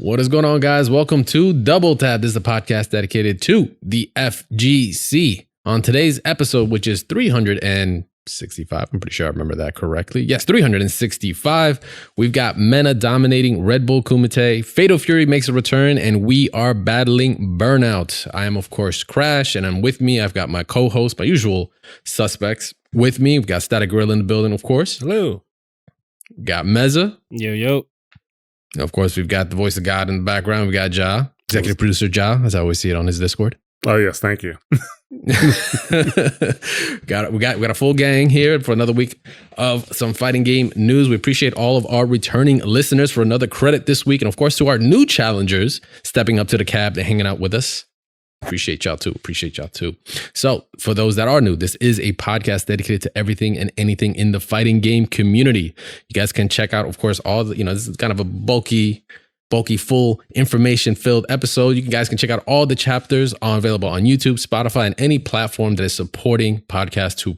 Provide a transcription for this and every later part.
What is going on, guys? Welcome to Double Tap. This is a podcast dedicated to the FGC. On today's episode, which is 365, I'm pretty sure I remember that correctly. Yes, 365. We've got Mena dominating Red Bull Kumite. Fatal Fury makes a return, and we are battling Burnout. I am, of course, Crash, and I'm with me. I've got my co-host, my usual suspects with me. We've got Static Gorilla in the building, of course. Hello. Got Meza. Yo. Of course, we've got the voice of God in the background. We got Ja, executive producer Ja, as I always see it on his Discord. Oh, yes. Thank you. we got a full gang here for another week of some fighting game news. We appreciate all of our returning listeners for another credit this week. And of course, to our new challengers stepping up to the cab and hanging out with us. Appreciate y'all too. So for those that are new, this is a podcast dedicated to everything and anything in the fighting game community. You guys can check out, of course, all the, this is kind of a bulky, full information-filled episode. You guys can check out all the chapters available on YouTube, Spotify, and any platform that is supporting podcasting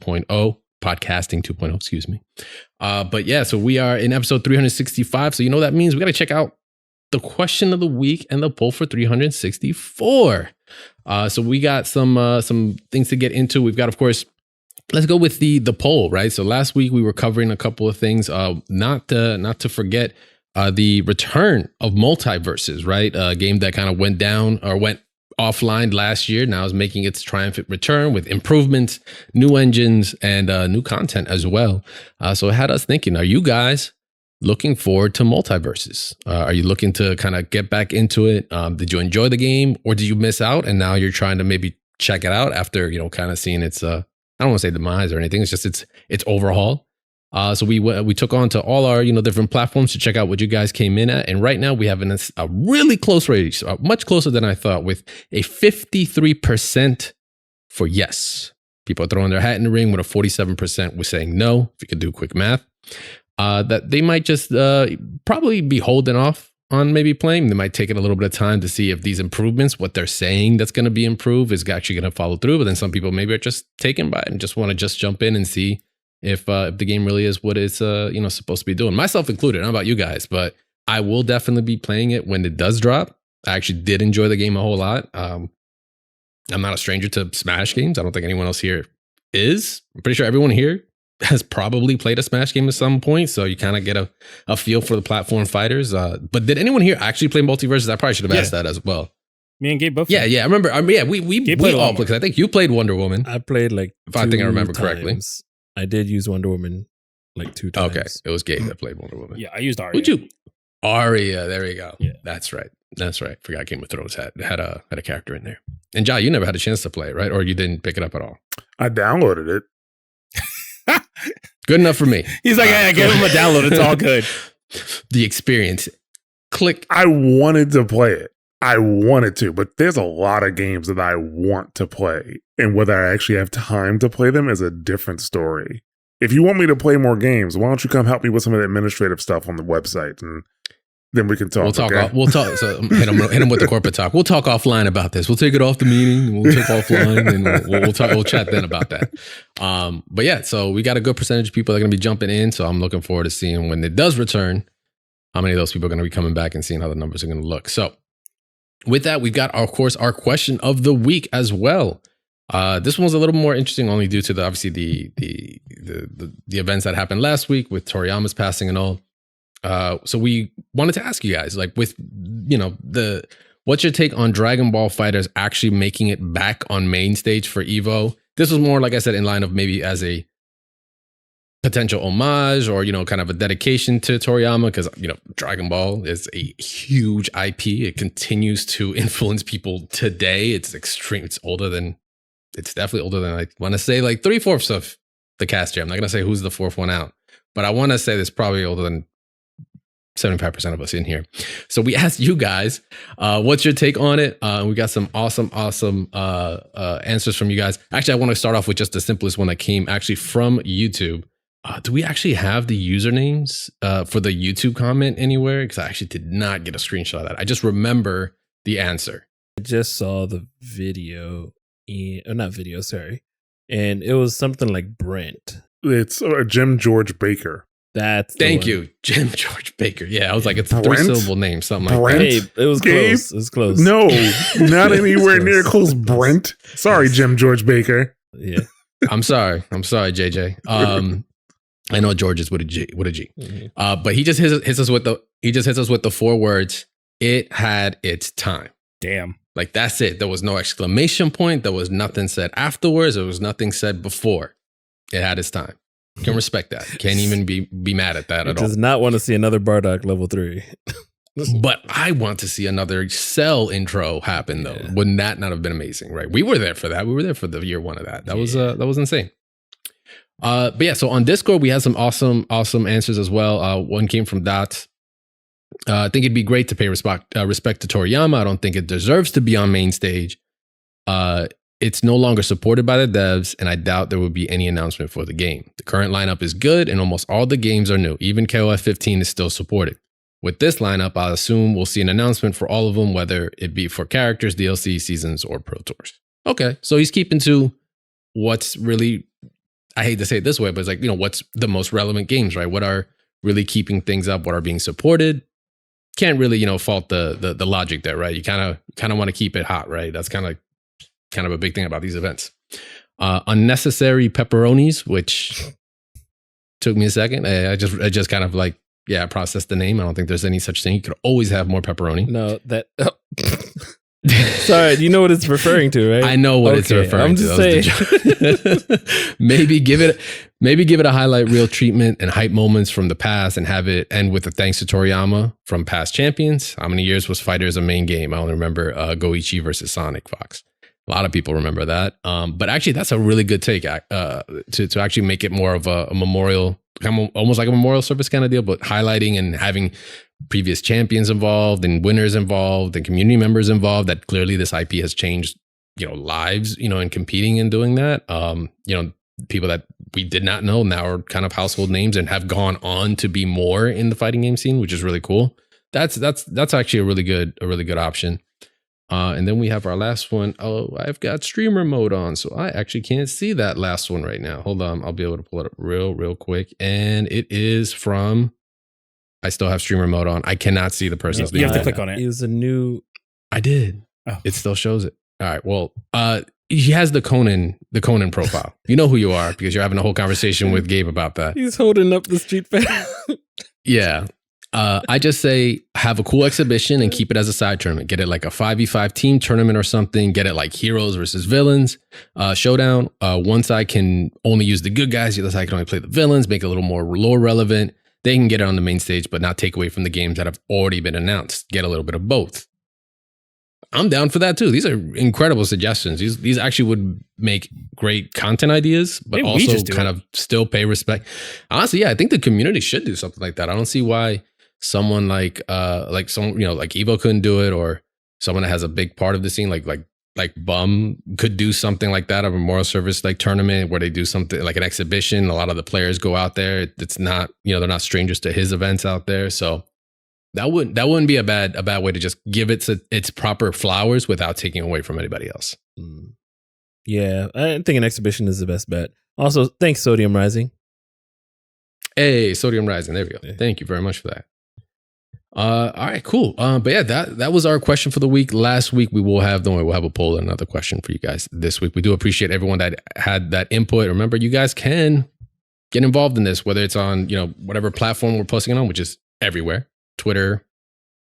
2.0, excuse me. But yeah, so we are in episode 365. So you know what that means? We got to check out the question of the week and the poll for 364. So we got some things to get into. We've got, of course, let's go with the poll, right? So last week we were covering a couple of things, not to forget the return of MultiVersus, right? A game that kind of went down or went offline last year, now is making its triumphant return with improvements, new engines, and new content as well. So it had us thinking, are you guys looking forward to MultiVersus? Are you looking to kind of get back into it? Did you enjoy the game, or did you miss out and now you're trying to maybe check it out after, kind of seeing its, I don't want to say demise or anything. It's just its overhaul. So we took on to all our, different platforms to check out what you guys came in at. And right now we have a really close race, much closer than I thought, with a 53% for yes. People are throwing their hat in the ring, with a 47% was saying no, if you could do quick math. That they might just probably be holding off on maybe playing. They might take it a little bit of time to see if these improvements, what they're saying that's going to be improved, is actually going to follow through. But then some people maybe are just taken by it and just want to just jump in and see if the game really is what it's supposed to be doing. Myself included. I don't know about you guys, but I will definitely be playing it when it does drop. I actually did enjoy the game a whole lot. I'm not a stranger to Smash games. I don't think anyone else here is. I'm pretty sure everyone here has probably played a Smash game at some point, so you kind of get a feel for the platform fighters. But did anyone here actually play MultiVersus? I probably should have asked that as well. Me and Gabe both. Yeah, I remember. We all played, because I think you played Wonder Woman. I played like if I think I remember correctly. I did use Wonder Woman like 2 times. Okay, it was Gabe that played Wonder Woman. Yeah, I used Arya. Would you? Arya, there you go. Yeah. That's right. Forgot Game of Thrones had a character in there. And Ja, you never had a chance to play it, right? Or you didn't pick it up at all? I downloaded it. Good enough for me. He's like, I gave him a download. It's all good. The experience. Click. I wanted to play it. I wanted to, but there's a lot of games that I want to play. And whether I actually have time to play them is a different story. If you want me to play more games, why don't you come help me with some of the administrative stuff on the website, and then we can talk. We'll talk. Okay? We'll talk. So hit him with the corporate talk. We'll talk offline about this. We'll take it off the meeting. We'll take offline, and we'll talk. We'll chat then about that. But yeah, so we got a good percentage of people that are going to be jumping in. So I'm looking forward to seeing when it does return, how many of those people are going to be coming back and seeing how the numbers are going to look. So with that, we've got, of course, our question of the week as well. This one was a little more interesting, only due to obviously the events that happened last week with Toriyama's passing and all. So we wanted to ask you guys, like, with what's your take on Dragon Ball FighterZ actually making it back on main stage for Evo? This was more, like I said, in line of maybe as a potential homage or, kind of a dedication to Toriyama, because, Dragon Ball is a huge IP. It continues to influence people today. It's extreme. It's definitely older than, I want to say, like 3/4 of the cast here. I'm not going to say who's the fourth one out, but I want to say this probably older than 75% of us in here. So we asked you guys, what's your take on it? We got some awesome answers from you guys. Actually, I want to start off with just the simplest one that came actually from YouTube. Do we actually have the usernames for the YouTube comment anywhere? Because I actually did not get a screenshot of that. I just remember the answer. I just saw the video, sorry. And it was something like Brent. It's Jim George Baker. That's Thank you, Jim George Baker. Yeah, I was like, it's a Brent? 3-syllable name, something like Brent? that. Hey, it was Gabe? close. It was close. No, not anywhere Close. near close, Brent. Sorry, Jim George Baker. Yeah. I'm sorry, JJ. I know George is with a G. Mhm. But he just hits us with the 4 words. It had its time. Damn. Like that's it. There was no exclamation point. There was nothing said afterwards. There was nothing said before. It had its time. Can respect that. Can't even be mad at that He at all. does not want to see another Bardock level 3. But I want to see another Cell intro happen though. Yeah. Wouldn't that not have been amazing? Right? We were there for that. We were there for the year 1 of that. That was insane. But yeah, so on Discord we had some awesome answers as well. One came from Dots. I think it'd be great to pay respect to Toriyama. I don't think it deserves to be on main stage. It's no longer supported by the devs, and I doubt there will be any announcement for the game. The current lineup is good, and almost all the games are new. Even KOF 15 is still supported. With this lineup, I'll assume we'll see an announcement for all of them, whether it be for characters, DLC, seasons, or Pro Tours. Okay, so he's keeping to what's really, I hate to say it this way, but it's like, what's the most relevant games, right? What are really keeping things up? What are being supported? Can't really, fault the logic there, right? You kind of want to keep it hot, right? That's kind of a big thing about these events. Unnecessary pepperonis, which took me a second. I just kind of like, I processed the name. I don't think there's any such thing. You could always have more pepperoni. No, that. Sorry, you know what it's referring to, right? I know what it's referring I'm to. just saying. Maybe give it a highlight reel treatment and hype moments from the past, and have it end with a thanks to Toriyama from past champions. How many years was Fighters a main game? I only remember Goichi versus Sonic Fox. A lot of people remember that. But actually, that's a really good take to actually make it more of a memorial, almost like a memorial service kind of deal, but highlighting and having previous champions involved and winners involved and community members involved. That clearly this IP has changed, lives, in competing and doing that. People that we did not know now are kind of household names and have gone on to be more in the fighting game scene, which is really cool. That's actually a really good option. And then we have our last one. Oh, I've got streamer mode on, so I actually can't see that last one right now. Hold on. I'll be able to pull it up real quick. And it is from, I still have streamer mode on. I cannot see the person's name. You have to click on it. It was a new. I did. Oh. It still shows it. All right. Well, he has the Conan profile. You know who you are because you're having a whole conversation with Gabe about that. He's holding up the Street Fighter. Yeah. I just say have a cool exhibition and keep it as a side tournament. Get it like a 5v5 team tournament or something. Get it like heroes versus villains showdown. One side can only use the good guys. The other side can only play the villains. Make it a little more lore relevant. They can get it on the main stage, but not take away from the games that have already been announced. Get a little bit of both. I'm down for that too. These are incredible suggestions. These actually would make great content ideas, but Maybe we also just do kind it. of still pay respect. Honestly, yeah, I think the community should do something like that. I don't see why someone like someone, like Evo couldn't do it, or someone that has a big part of the scene like Bum could do something like that, a memorial service like tournament where they do something like an exhibition. A lot of the players go out there. It's not, they're not strangers to his events out there. So that wouldn't be a bad way to just give it its proper flowers without taking away from anybody else. Yeah, I think an exhibition is the best bet. Also, thanks, Sodium Rising. Hey, Sodium Rising. There we go. Yeah. Thank you very much for that. All right, cool. But yeah, that was our question for the week. Last week we'll have a poll and another question for you guys this week. We do appreciate everyone that had that input. Remember, you guys can get involved in this, whether it's on, whatever platform we're posting it on, which is everywhere. Twitter,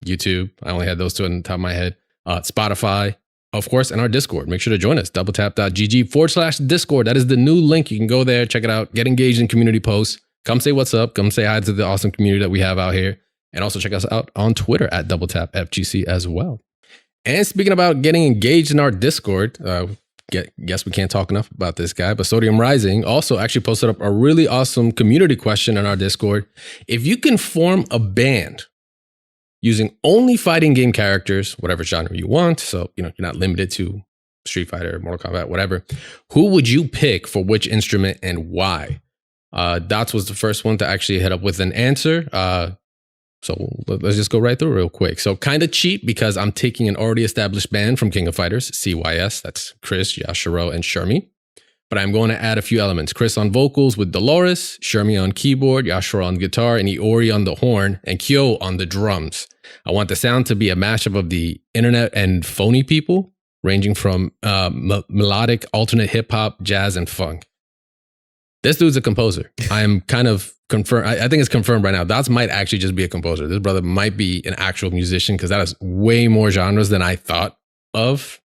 YouTube. I only had those two on the top of my head. Spotify, of course, and our Discord. Make sure to join us. doubletap.gg/Discord. That is the new link. You can go there, check it out, get engaged in community posts. Come say what's up. Come say hi to the awesome community that we have out here. And also check us out on Twitter at DoubleTapFGC as well. And speaking about getting engaged in our Discord, guess we can't talk enough about this guy, but Sodium Rising also actually posted up a really awesome community question in our Discord. If you can form a band using only fighting game characters, whatever genre you want, so you're not limited to Street Fighter, Mortal Kombat, whatever, who would you pick for which instrument and why? Dots was the first one to actually head up with an answer. So let's just go right through real quick. So kind of cheap because I'm taking an already established band from King of Fighters, CYS. That's Chris, Yashiro, and Shermie. but I'm going to add a few elements. Chris on vocals with Dolores, Shermie on keyboard, Yashura on guitar, and Iori on the horn, and Kyo on the drums. I want the sound to be a mashup of the internet and phony people, ranging from melodic, alternate hip-hop, jazz, and funk. This dude's a composer. I'm kind of confirmed. I think it's confirmed right now. That might actually just be a composer. This brother might be an actual musician because that is way more genres than I thought of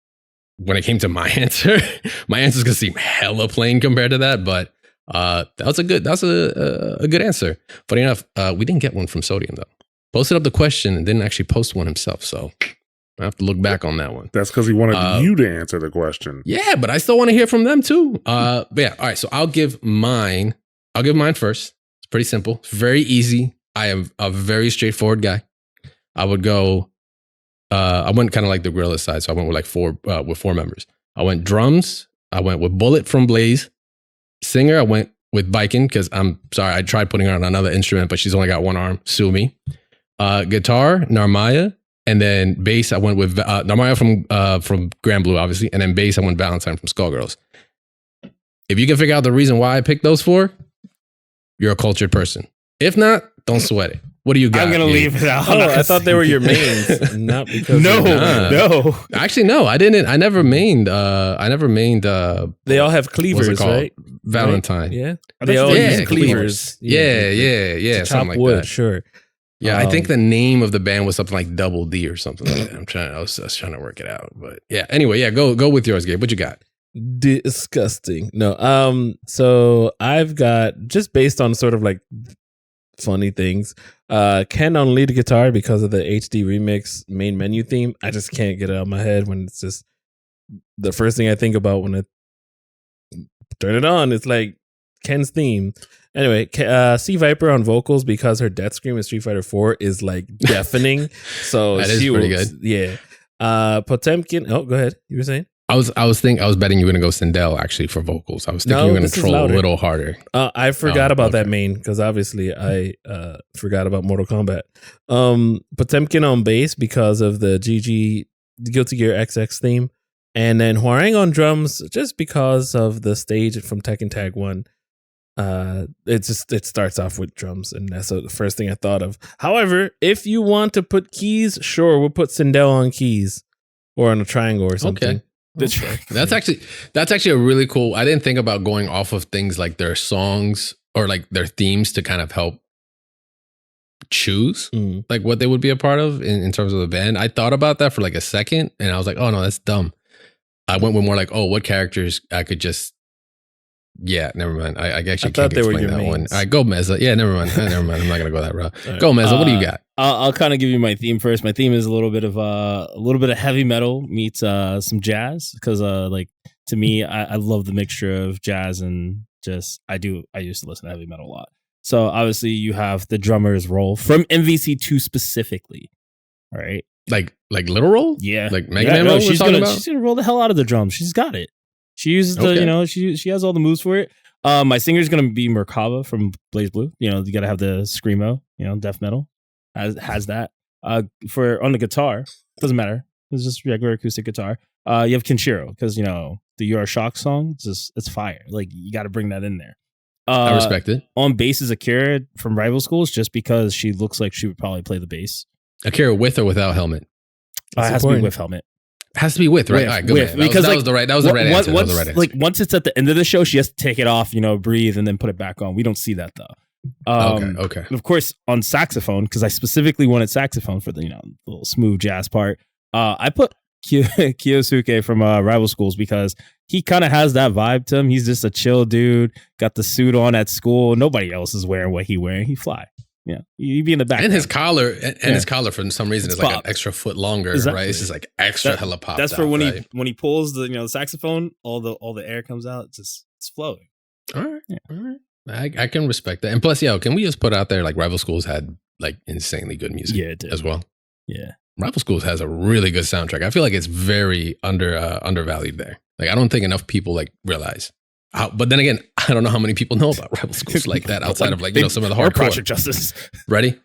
when it came to my answer. My answer's gonna seem hella plain compared to that, but that's a good answer. Funny enough, we didn't get one from Sodium though. Posted up the question and didn't actually post one himself, so I have to look back on that one. That's because he wanted you to answer the question. Yeah, but I still want to hear from them too. But yeah, all right. So I'll give mine first. It's pretty simple. It's very easy. I am a very straightforward guy. I would go. I went kind of like the Gorilla side, so I went with like four members. I went drums. I went with Bullet from Blaze. Singer. I went with Bikin because I'm sorry. I tried putting her on another instrument, but she's only got one arm. Sue me. Guitar. Narmaya. And then bass, I went with Narmaya from Grand Blue, obviously. And then bass, I went Valentine from Skullgirls. If you can figure out the reason why I picked those four, you're a cultured person. If not, don't sweat it. What do you got? I'm going to leave it out. I thought they were your mains. Not because No. Actually, no, I didn't. I never mained. They all have cleavers, right? Valentine. Right? Yeah. They all use use cleavers. Yeah. To Something like wood, that. sure. Yeah, I think the name of the band was something like Double D or something like that. I was trying to work it out. But yeah, anyway, yeah, go with yours, Gabe. What you got? Disgusting. No. So I've got, just based on sort of like funny things, Ken on lead guitar because of the HD remix main menu theme. I just can't get it out of my head when it's just the first thing I think about when I turn it on. It's like Ken's theme. Anyway, C Viper on vocals because her death scream in Street Fighter 4 is like deafening. So that is pretty good. Yeah. Potemkin. Oh, go ahead. You were saying? I was betting you were gonna go Sindel actually for vocals. I was thinking you were gonna troll a little harder. I forgot about that main because obviously I forgot about Mortal Kombat. Potemkin on bass because of the Guilty Gear XX theme, and then Hwoarang on drums just because of the stage from Tekken Tag 1. It starts off with drums, and that's the first thing I thought of. However, if you want to put keys, sure, we'll put Sindel on keys or on a triangle or something. Okay. That's actually a really cool. I didn't think about going off of things like their songs or like their themes to kind of help choose like what they would be a part of in terms of the band. I thought about that for like a second, and I was like, oh no, that's dumb. I went with more like, oh, what characters I could just. Yeah, never mind. I actually can't explain that one. All right, go Meza. Yeah, never mind. I'm not gonna go that route. Right. Go Meza. What do you got? I'll kind of give you my theme first. My theme is a little bit of heavy metal meets some jazz because like to me, I love the mixture of jazz and just I used to listen to heavy metal a lot. So obviously you have the drummer's role from MVC2 specifically. All right, like literal role. Yeah, like Mega Man. No, she's gonna roll the hell out of the drums. She's got it. She uses the, she has all the moves for it. My singer's gonna be Merkava from Blaze Blue. You gotta have the screamo. Death metal has that. For on the guitar, doesn't matter. It's just regular acoustic guitar. You have Kenshiro because the You Are Shocked song. It's fire. Like you got to bring that in there. I respect it. On bass is Akira from Rival Schools, just because she looks like she would probably play the bass. Akira with or without helmet? It has to be with helmet. Has to be with, right? All right, good. Because that was the right answer. Like once it's at the end of the show, she has to take it off, breathe, and then put it back on. We don't see that though. Okay. And of course, on saxophone, because I specifically wanted saxophone for the little smooth jazz part. I put Kiyosuke from Rival Schools because he kind of has that vibe to him. He's just a chill dude. Got the suit on at school. Nobody else is wearing what he wearing. He fly. Yeah, he'd be in the back. And his collar, his collar for some reason is like an extra foot longer, right? It's just like extra hella pop. That's for when he pulls the saxophone, all the air comes out. It's flowing. All right. I can respect that. And plus, can we just put out there like Rival Schools had like insanely good music, it did. As well. Yeah, Rival Schools has a really good soundtrack. I feel like it's very undervalued there. Like I don't think enough people like realize. But then again, I don't know how many people know about Rival Schools like that outside of some of the hardcore. Project Justice. Ready?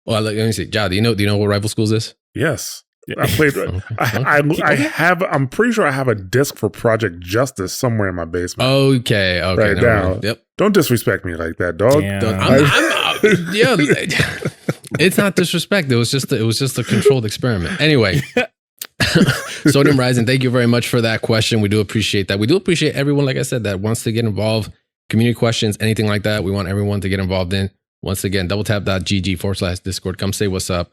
Well, let me see. Ja, do you know what Rival Schools is? Yes. I played. I have. I'm pretty sure I have a disc for Project Justice somewhere in my basement. Okay. Right now. Yep. Don't disrespect me like that, dog. Yeah, it's not disrespect. It was just a controlled experiment. Anyway, Sodium Rising, thank you very much for that question. We do appreciate that. We do appreciate everyone, like I said, that wants to get involved. Community questions, anything like that, we want everyone to get involved in. Once again, doubletap.gg/Discord. Come say what's up.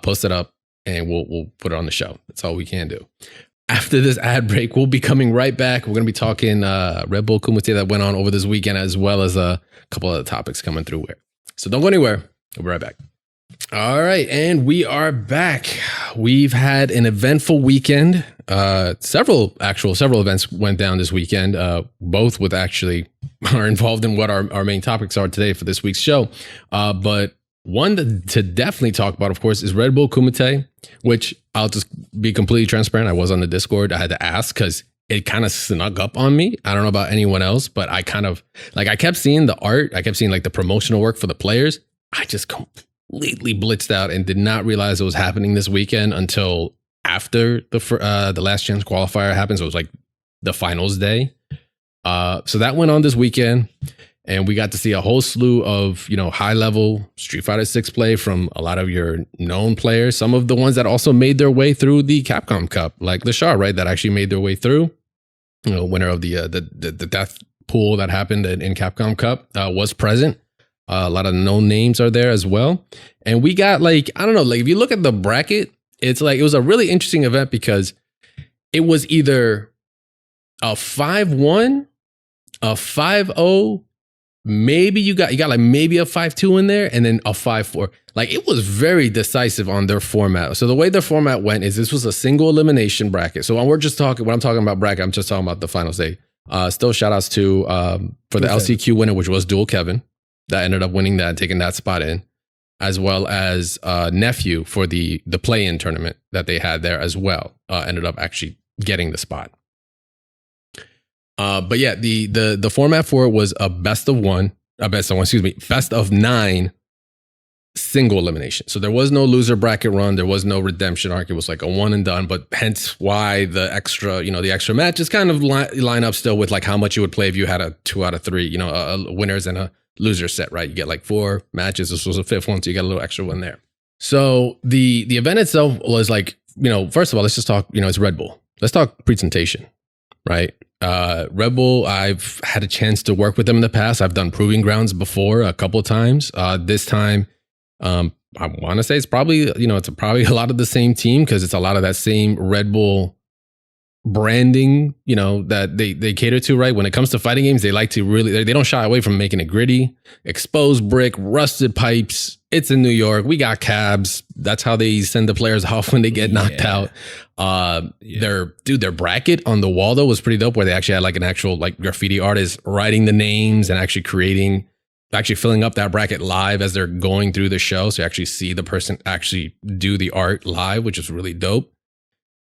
Post it up, and we'll put it on the show. That's all we can do. After this ad break, we'll be coming right back. We're going to be talking Red Bull Kumite that went on over this weekend, as well as a couple other topics coming through here. So don't go anywhere. We'll be right back. All right, and we are back. We've had an eventful weekend. Several events went down this weekend, both with actually are involved in what our main topics are today for this week's show. But one to definitely talk about, of course, is Red Bull Kumite, which I'll just be completely transparent. I was on the Discord. I had to ask because it kind of snuck up on me. I don't know about anyone else, but I kind of I kept seeing the art. I kept seeing like the promotional work for the players. I just completely blitzed out and did not realize it was happening this weekend until after the last chance qualifier happened. So it was like the finals day. So that went on this weekend, and we got to see a whole slew of, high level Street Fighter 6 play from a lot of your known players. Some of the ones that also made their way through the Capcom Cup, like Lashar, right? That actually made their way through. Winner of the death pool that happened in Capcom Cup was present. A lot of known names are there as well. And we got if you look at the bracket, it's like, it was a really interesting event because it was either a 5-1, a 5-0, maybe you got like maybe a 5-2 in there, and then a 5-4. Like, it was very decisive on their format. So the way their format went is this was a single elimination bracket. So when I'm talking about bracket, I'm just talking about the finals day. Still shout outs to for the LCQ winner, which was Dual Kevin, that ended up winning that and taking that spot in, as well as Nephew for the play-in tournament that they had there as well. Ended up actually getting the spot. But yeah, the format for it was a best of 9 single elimination. So there was no loser bracket run. There was no redemption arc. It was like a one and done, but hence why the extra matches kind of line up still with like how much you would play if you had a 2 out of 3, a winners and a loser set, right? You get like 4 matches. This was a 5th one, so you got a little extra one there. So the event itself was like, first of all, let's just talk, it's Red Bull. Let's talk presentation, right? Red Bull, I've had a chance to work with them in the past. I've done Proving Grounds before a couple of times. This time, I want to say it's probably, it's probably a lot of the same team because it's a lot of that same Red Bull branding, that they cater to, right? When it comes to fighting games, they like to really, they don't shy away from making it gritty, exposed brick, rusted pipes. It's in New York. We got cabs. That's how they send the players off when they get knocked out. Their bracket on the wall though was pretty dope, where they actually had like an actual like graffiti artist writing the names and actually filling up that bracket live as they're going through the show. So you actually see the person actually do the art live, which is really dope.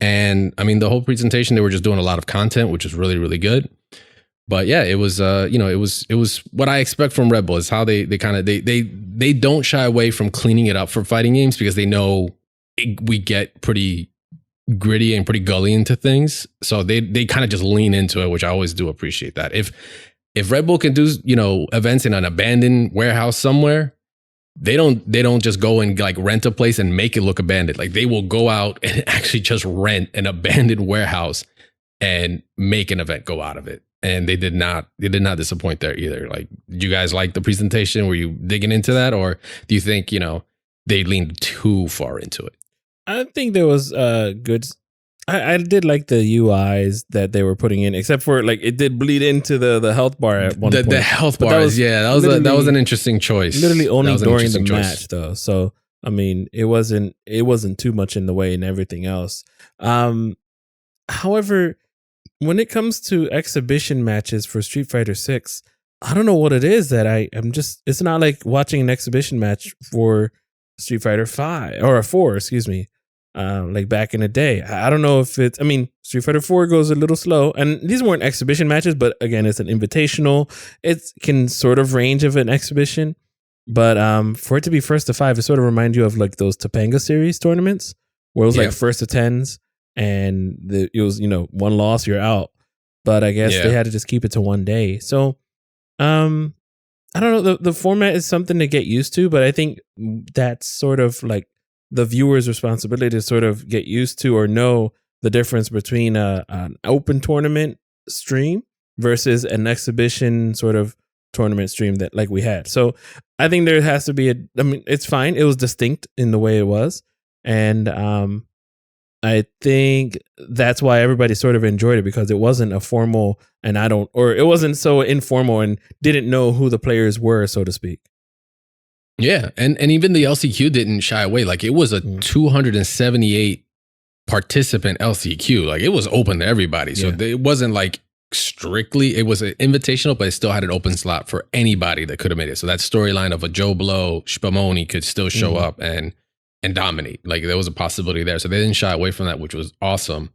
And I mean, the whole presentation, they were just doing a lot of content, which is really, really good. But yeah, it was, it was what I expect from Red Bull, is how they don't shy away from cleaning it up for fighting games, because they know we get pretty gritty and pretty gully into things. So they kind of just lean into it, which I always do appreciate that. If Red Bull can do, events in an abandoned warehouse somewhere, they don't just go and like rent a place and make it look abandoned. Like, they will go out and actually just rent an abandoned warehouse and make an event go out of it. And they did not disappoint there either. Like, did you guys like the presentation? Were you digging into that, or do you think, they leaned too far into it? I think there was good. I did like the UIs that they were putting in, except for like it did bleed into the health bar at one point. The health bar, that was an interesting choice. Literally only during the match though. So I mean, it wasn't too much in the way and everything else. However, when it comes to exhibition matches for Street Fighter 6, I don't know what it is that it's not like watching an exhibition match for Street Fighter 5 or 4, excuse me. Like back in the day. I don't know if Street Fighter 4 goes a little slow, and these weren't exhibition matches, but again, it's an invitational. It can sort of range of an exhibition, but for it to be first to 5, it sort of reminds you of like those Topanga series tournaments where it was like first to tens, and it was one loss, you're out. But I guess they had to just keep it to 1 day. So, I don't know. The format is something to get used to, but I think that's sort of like the viewer's responsibility to sort of get used to or know the difference between an open tournament stream versus an exhibition sort of tournament stream that like we had. So I think there has to be it's fine. It was distinct in the way it was. And I think that's why everybody sort of enjoyed it, because it wasn't a formal it wasn't so informal and didn't know who the players were, so to speak. Yeah. And even the LCQ didn't shy away. Like, it was a 278 participant LCQ. Like, it was open to everybody. So it wasn't like strictly, it was an invitational, but it still had an open slot for anybody that could have made it. So that storyline of a Joe Blow, Spumoni could still show up and dominate. Like, there was a possibility there. So they didn't shy away from that, which was awesome.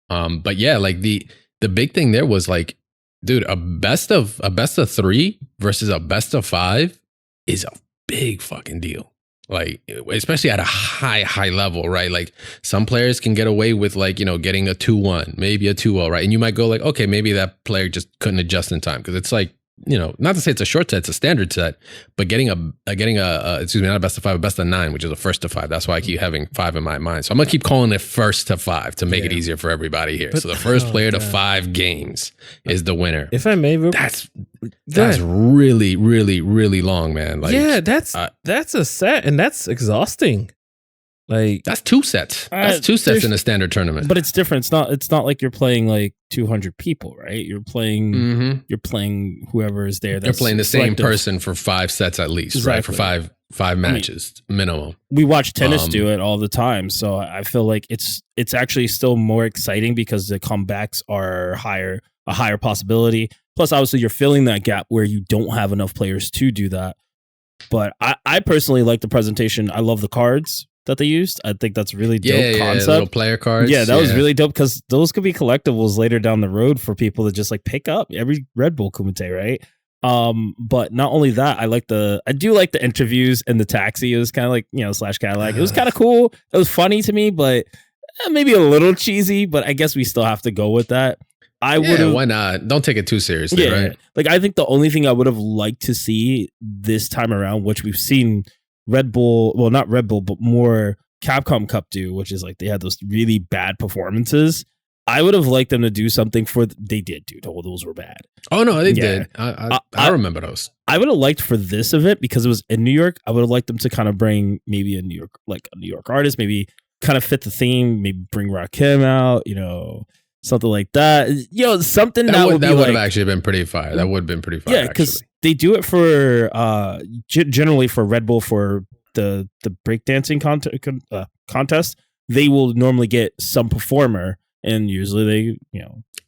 But yeah, like the big thing there was like, dude, a best of 3 versus a best of 5 is a big fucking deal. Like, especially at a high level, right? Like, some players can get away with like, getting a 2-1, maybe a 2-0, right? And you might go like, okay, maybe that player just couldn't adjust in time. Cause it's like, not to say it's a short set, it's a standard set, but getting not a best of 5, a best of 9, which is a first to 5. That's why I keep having 5 in my mind. So I'm gonna keep calling it first to 5 to make it easier for everybody here. So the first player to 5 games is the winner. If I may, that's really, really, really long, man. Like, that's a set, and that's exhausting. Like, that's 2 sets. That's 2 sets in a standard tournament. But it's different. It's not like you're playing like 200 people, right? You're playing whoever is there. You're playing the same person for 5 sets at least, right? For five matches minimum. We watch tennis do it all the time, so I feel like it's actually still more exciting because the comebacks are a higher possibility. Plus, obviously, you're filling that gap where you don't have enough players to do that. But I personally like the presentation. I love the cards that they used. I think that's really dope concept. Little player cards. Yeah, that was really dope, because those could be collectibles later down the road for people to just like pick up every Red Bull Kumite, right? But not only that, I do like the interviews and the taxi. It was kind of like, slash Cadillac. It was kind of cool. It was funny to me, but maybe a little cheesy, but I guess we still have to go with that. Why not? Don't take it too seriously, right? Like, I think the only thing I would have liked to see this time around, which we've seen Red Bull, well, not Red Bull, but more Capcom Cup do, which is like they had those really bad performances. I would have liked them to do something they did, dude. Oh, those were bad. Oh, no, they did. I remember those. I would have liked for this event, because it was in New York, I would have liked them to kind of bring maybe a New York artist, maybe kind of fit the theme, maybe bring Rakim out, something like that. Something that would have actually been pretty fire. That would have been pretty fire. Yeah, because they do it for generally for Red Bull for the breakdancing contest. They will normally get some performer, and usually they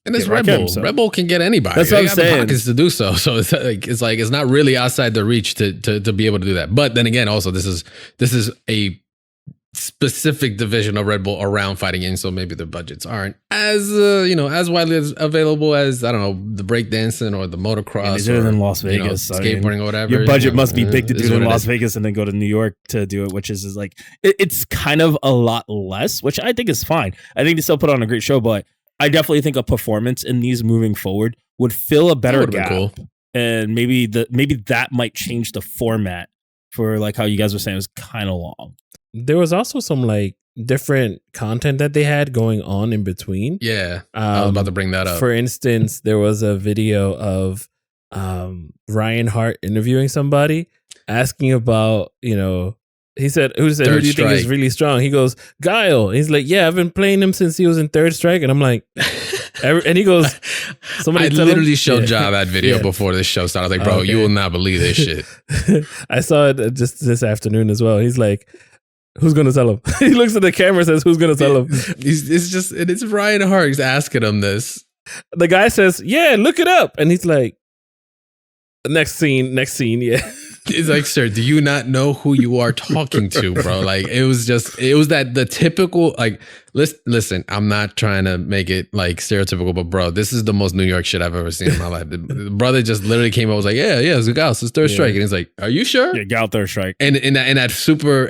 and it's Red Bull. Red Bull can get anybody. That's what I'm saying. The pockets to do so. So it's not really outside the reach to be able to do that. But then again, also this is a specific division of Red Bull around fighting games, so maybe their budgets aren't as as widely available as, I don't know, the breakdancing or the motocross, or in Las Vegas, skateboarding or whatever. Your budget must be big to do it in Las Vegas and then go to New York to do it, which is like it's kind of a lot less, which I think is fine. I think they still put on a great show, but I definitely think a performance in these moving forward would fill a better gap, cool. And maybe that might change the format for like how you guys were saying it was kind of long. There was also some like different content that they had going on in between. Yeah, I was about to bring that up. For instance, there was a video of Ryan Hart interviewing somebody, asking about, he said, who do you think is really strong? He goes, Guile. He's like, yeah, I've been playing him since he was in Third Strike. And I'm like, and he goes, somebody I literally showed Ja that video before this show started. I was like, bro, you will not believe this shit. I saw it just this afternoon as well. He's like, who's going to tell him? He looks at the camera and says, who's going to tell him? It's Ryan Hart. He's asking him this. The guy says, yeah, look it up. And he's like, next scene, yeah. It's like, sir, do you not know who you are talking to, bro? Like, it was the typical, like, listen, I'm not trying to make it like stereotypical, but bro, this is the most New York shit I've ever seen in my life. The brother just literally came up, was like, yeah, it's Gal, it's Third Strike. And he's like, are you sure? Yeah, Gal Third Strike. And in that super,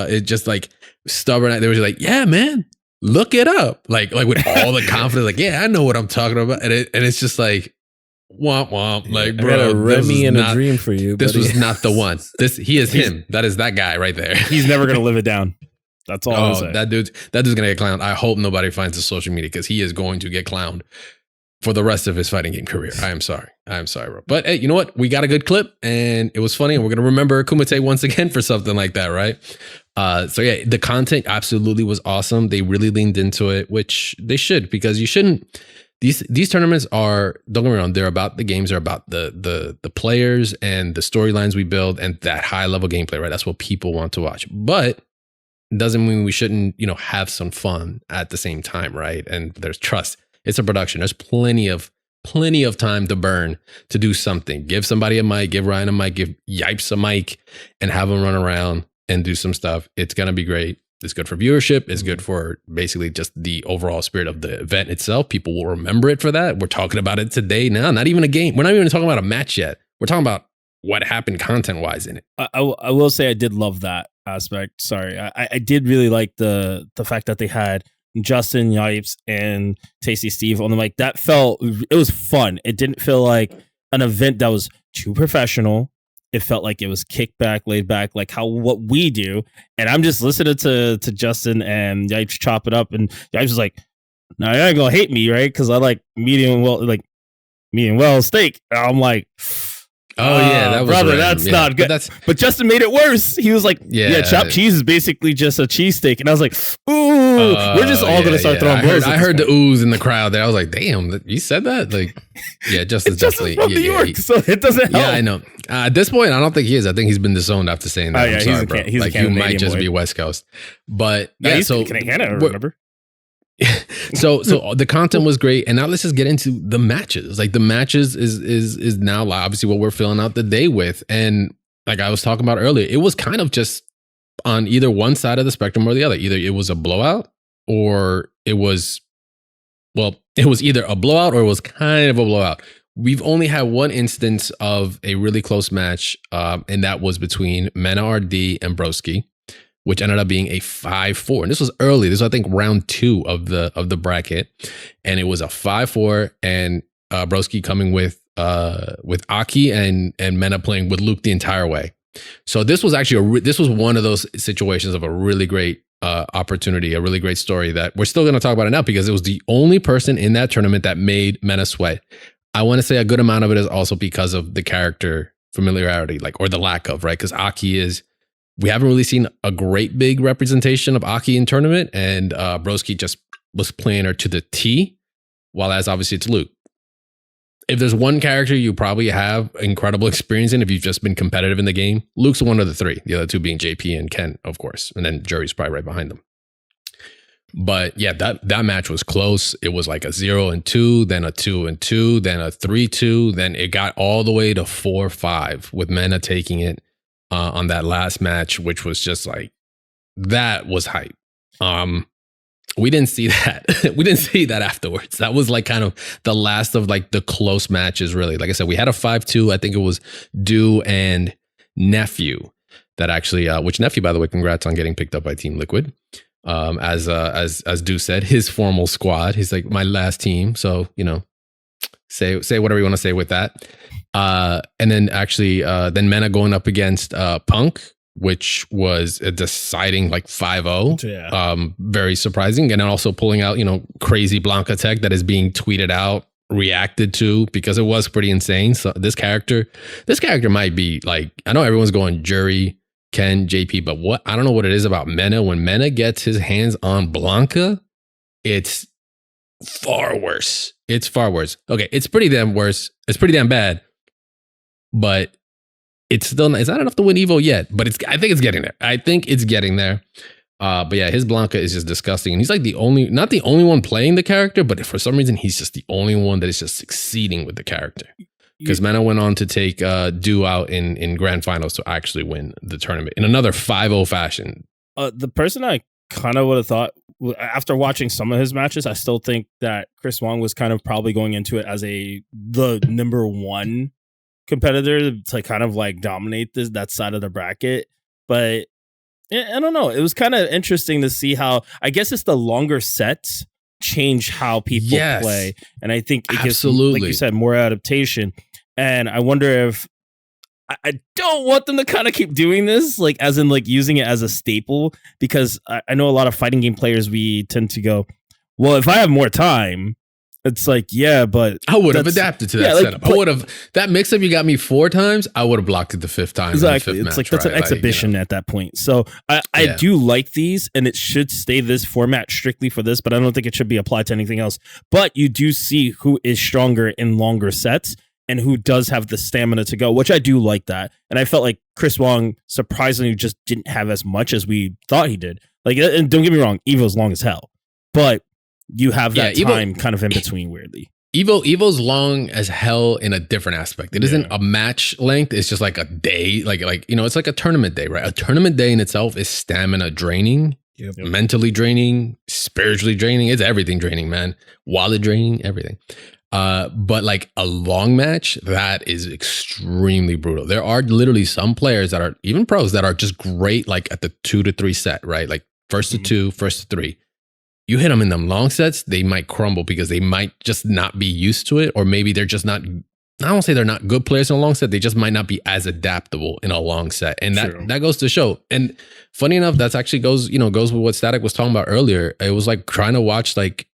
it just like stubborn. They were just like, yeah, man, look it up. Like with all the confidence, like, yeah, I know what I'm talking about. And it's just like, womp womp. Like, I got bro, a Remy and a dream for you. This buddy. was not the one. He is him. That is that guy right there. He's never gonna live it down. That's all I'm saying. That dude's gonna get clowned. I hope nobody finds his social media because he is going to get clowned for the rest of his fighting game career. I am sorry, bro. But hey, you know what? We got a good clip and it was funny, and we're gonna remember Kumite once again for something like that, right? So yeah, the content absolutely was awesome. They really leaned into it, which they should, because you shouldn't. These tournaments are, don't get me wrong, they're about the games, they're about the players and the storylines we build and that high level gameplay, right? That's what people want to watch. But it doesn't mean we shouldn't, have some fun at the same time, right? And there's trust. It's a production. There's plenty of time to burn to do something. Give somebody a mic, give Ryan a mic, give Yipes a mic, and have them run around and do some stuff. It's gonna be great. It's good for viewership. It's good for basically just the overall spirit of the event itself. People will remember it for that. We're talking about it today now. Not even a game. We're not even talking about a match yet. We're talking about what happened content-wise in it. I will say I did love that aspect. Sorry. I did really like the fact that they had Justin, Yipes, and Tasty Steve on the mic. That it was fun. It didn't feel like an event that was too professional. It felt like it was kickback, laid back, like what we do. And I'm just listening to Justin and Yipes chop it up, and Yipes was like, "No, you're not gonna hate me, right? Because I like medium well steak." And I'm like, "Oh yeah, that was brother, random. that's not good." But Justin made it worse. He was like, "Yeah, chopped cheese is basically just a cheesesteak," and I was like, "Ooh, we're just all gonna start throwing blows." I heard the oohs in the crowd there. I was like, "Damn, you said that?" Like, yeah, Justin's definitely from New York, so it doesn't help. Yeah, I know. At this point, I don't think he is. I think he's been disowned after saying that. Oh yeah, I'm sorry, he's like, a you might just boy. be West Coast, but No, yeah. So Canada, remember? so the content was great, and now let's just get into the matches. Like the matches is now obviously what we're filling out the day with, and like I was talking about earlier, it was kind of just on either one side of the spectrum or the other. Either it was a blowout, or it was either a blowout or it was kind of a blowout. We've only had one instance of a really close match, and that was between MenaRD and Broski, which ended up being a 5-4. And this was early. This was, I think, round 2 of the bracket. And it was a 5-4, and Broski coming with Aki and Mena playing with Luke the entire way. So this was actually this was one of those situations of a really great opportunity, a really great story that we're still going to talk about it now, because it was the only person in that tournament that made Mena sweat. I want to say a good amount of it is also because of the character familiarity, or the lack of, right? Because Aki we haven't really seen a great big representation of Aki in tournament, and Broski just was playing her to the T, while as obviously it's Luke. If there's one character you probably have incredible experience in, if you've just been competitive in the game, Luke's one of the 3. The other 2 being JP and Ken, of course, and then Jury's probably right behind them. But yeah, that match was close. It was like a 0-2, then a 2-2, then a 3-2, then it got all the way to 4-5 with Mena taking it on that last match, which was just like, that was hype. We didn't see that. We didn't see that afterwards. That was like kind of the last of like the close matches, really. Like I said, we had a 5-2. I think it was Do and Nephew that actually, which Nephew, by the way, congrats on getting picked up by Team Liquid. As Do said, his formal squad. He's like, my last team. So, say whatever you want to say with that. And then actually, then Mena going up against Punk, which was a deciding 5-0. Yeah. Very surprising. And then also pulling out, crazy Blanca tech that is being tweeted out, reacted to, because it was pretty insane. So this character might be I know everyone's going Jury, Ken, JP, but I don't know what it is about Mena. When Mena gets his hands on Blanca, it's far worse. It's far worse. Okay, it's pretty damn worse. It's pretty damn bad. But it's not enough to win Evo yet. But I think it's getting there. But yeah, his Blanca is just disgusting. And he's not the only one playing the character, but for some reason, he's just the only one that is just succeeding with the character. Because Mena went on to take Do out in grand finals to actually win the tournament in another 5-0 fashion. The person I kind of would have thought, after watching some of his matches, I still think that Chris Wong was kind of probably going into it as the number 1 competitor to kind of dominate that side of the bracket. But I don't know. It was kind of interesting to see how, I guess it's the longer sets change how people play. And I think it gives, like you said, more adaptation. And I wonder if, I don't want them to kind of keep doing this, like as in like using it as a staple, because I know a lot of fighting game players, we tend to go, well, if I have more time, it's like, yeah, but I would have adapted to that setup. I would have, that mix-up you got me 4 times, I would have blocked it the 5th time. Exactly. It's like, that's an exhibition at that point. So I do like these, and it should stay this format strictly for this, but I don't think it should be applied to anything else. But you do see who is stronger in longer sets and who does have the stamina to go, which I do like that. And I felt like Chris Wong surprisingly just didn't have as much as we thought he did. Like, and don't get me wrong, Evo's long as hell, but you have that time kind of in between weirdly. Evo's long as hell in a different aspect. It isn't a match length. It's just like a day, like it's like a tournament day, right? A tournament day in itself is stamina draining, mentally draining, spiritually draining. It's everything draining, man. Wallet draining, everything. But like a long match, that is extremely brutal. There are literally some players that are even pros that are just great, like at the 2 to 3 set, right? Like first to 2, first to 3. You hit them in them long sets, they might crumble because they might just not be used to it. Or maybe they're just not, I don't say they're not good players in a long set. They just might not be as adaptable in a long set. And that goes to show. And funny enough, that's actually goes with what Static was talking about earlier. It was like trying to watch like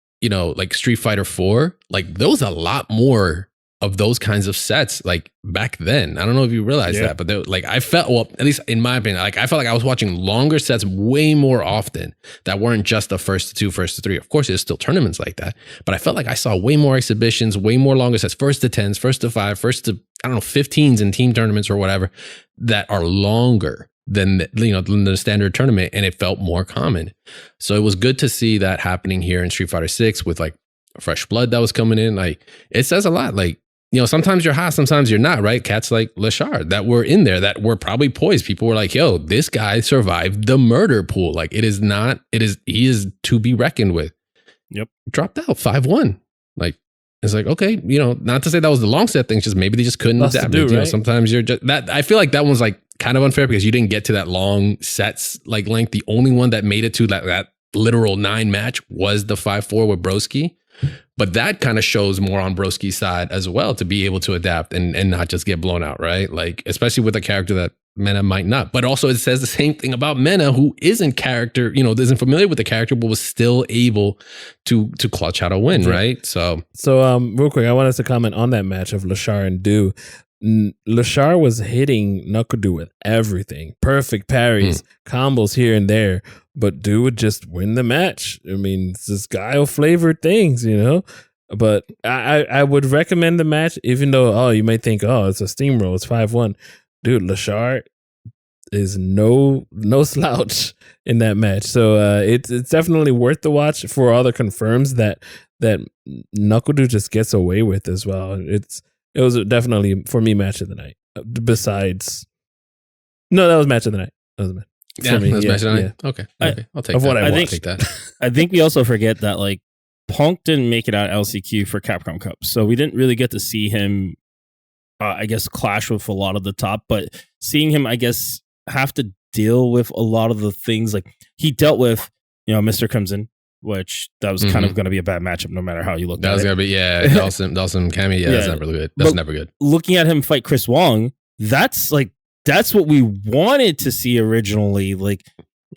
Street Fighter 4. Like there was a lot more of those kinds of sets like back then. I don't know if you realize that, but like I felt, well, at least in my opinion, like I felt like I was watching longer sets way more often that weren't just the first to 2, first to 3. Of course, there's still tournaments like that, but I felt like I saw way more exhibitions, way more longer sets, first to 10s, first to 5, first to, I don't know, 15s in team tournaments or whatever that are longer than the standard tournament, and it felt more common. So it was good to see that happening here in Street Fighter 6 with like fresh blood that was coming in. Like it says a lot. Like, sometimes you're hot, sometimes you're not, right? Cats like Lashard that were in there that were probably poised. People were like, yo, this guy survived the murder pool. Like he is to be reckoned with. Yep. Dropped out 5-1. Like, it's like, okay, not to say that was the long set thing, just maybe they just couldn't adapt. Right? Sometimes you're just that. I feel like that one's like kind of unfair because you didn't get to that long sets like length. The only one that made it to that literal 9 match was the 5-4 with Broski. But that kind of shows more on Broski's side as well to be able to adapt and not just get blown out, right? Like, especially with a character that Mena might not. But also it says the same thing about Mena, who isn't isn't familiar with the character, but was still able to clutch out a win, right? So real quick, I want us to comment on that match of Lashar and Du. Lashar was hitting Knuckle with everything. Perfect parries, combos here and there. But Du would just win the match. I mean, it's this guile-flavored things, But I would recommend the match, even though, you might think, it's a steamroll, it's 5-1. Dude, Lashard is no slouch in that match. So it's definitely worth the watch for all the confirms that Knuckle just gets away with as well. It was definitely, for me, match of the night. Besides... No, that was match of the night. That was a match. Match of the night? Okay. I'll take that. I think we also forget that, like, Punk didn't make it out LCQ for Capcom Cup, so we didn't really get to see him, I guess, clash with a lot of the top, but seeing him, I guess, have to deal with a lot of the things, like, he dealt with, Mr. Crimson, which that was kind of going to be a bad matchup no matter how you look at it. That was going to be, Dawson Cammy, that's not really good. That's never good. Looking at him fight Chris Wong, that's what we wanted to see originally, like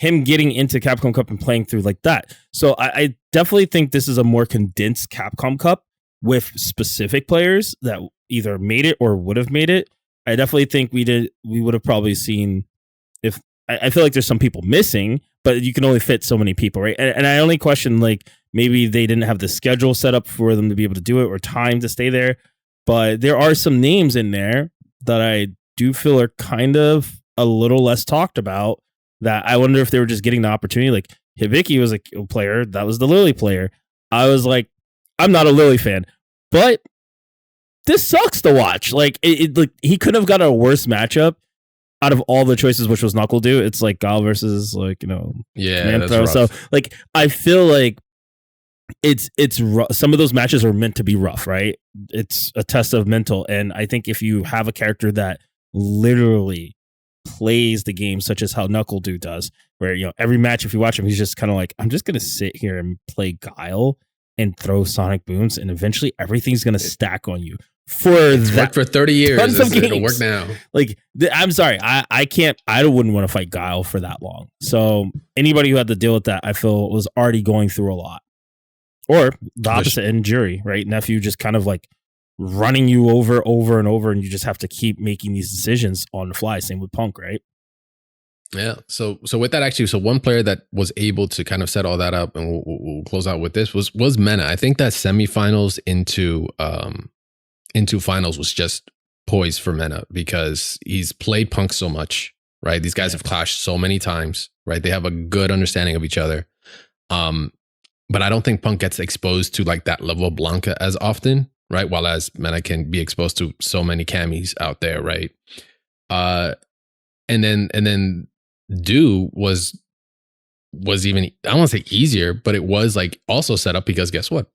him getting into Capcom Cup and playing through like that. So I definitely think this is a more condensed Capcom Cup with specific players that either made it or would have made it. I definitely think we would have probably seen I feel like there's some people missing, but you can only fit so many people, right? And I only question, like, maybe they didn't have the schedule set up for them to be able to do it or time to stay there. But there are some names in there that I do feel are kind of a little less talked about, that I wonder if they were just getting the opportunity. Like Hibiki was a player, that was the Lily player. I was like, I'm not a Lily fan, but this sucks to watch. Like like he couldn't have got a worse matchup out of all the choices, which was Knuckle Do. It's like Gal versus Command Throw. So like I feel like it's some of those matches are meant to be rough, right? It's a test of mental, and I think if you have a character that literally plays the game, such as how Knuckle Dude does, where, you know, every match, if you watch him, he's just kind of like, I'm just going to sit here and play Guile and throw sonic booms, and eventually everything's going to stack on you. It's worked for 30 years. It'll work now. Like, I'm sorry, I wouldn't want to fight Guile for that long. So anybody who had to deal with that, I feel, was already going through a lot. Or the opposite in Jury, right? Nephew just kind of like running you over and over, and you just have to keep making these decisions on the fly. Same with Punk, right? Yeah. So with that, actually, so one player that was able to kind of set all that up, and we'll close out with this, was Mena. I think that semifinals into finals was just poised for Mena because he's played Punk so much, right? These guys have clashed so many times, right? They have a good understanding of each other. But I don't think Punk gets exposed to like that level of Blanca as often, right? While as Mena can be exposed to so many camis out there, right? And then Do was even, I don't want to say easier, but it was like also set up because guess what?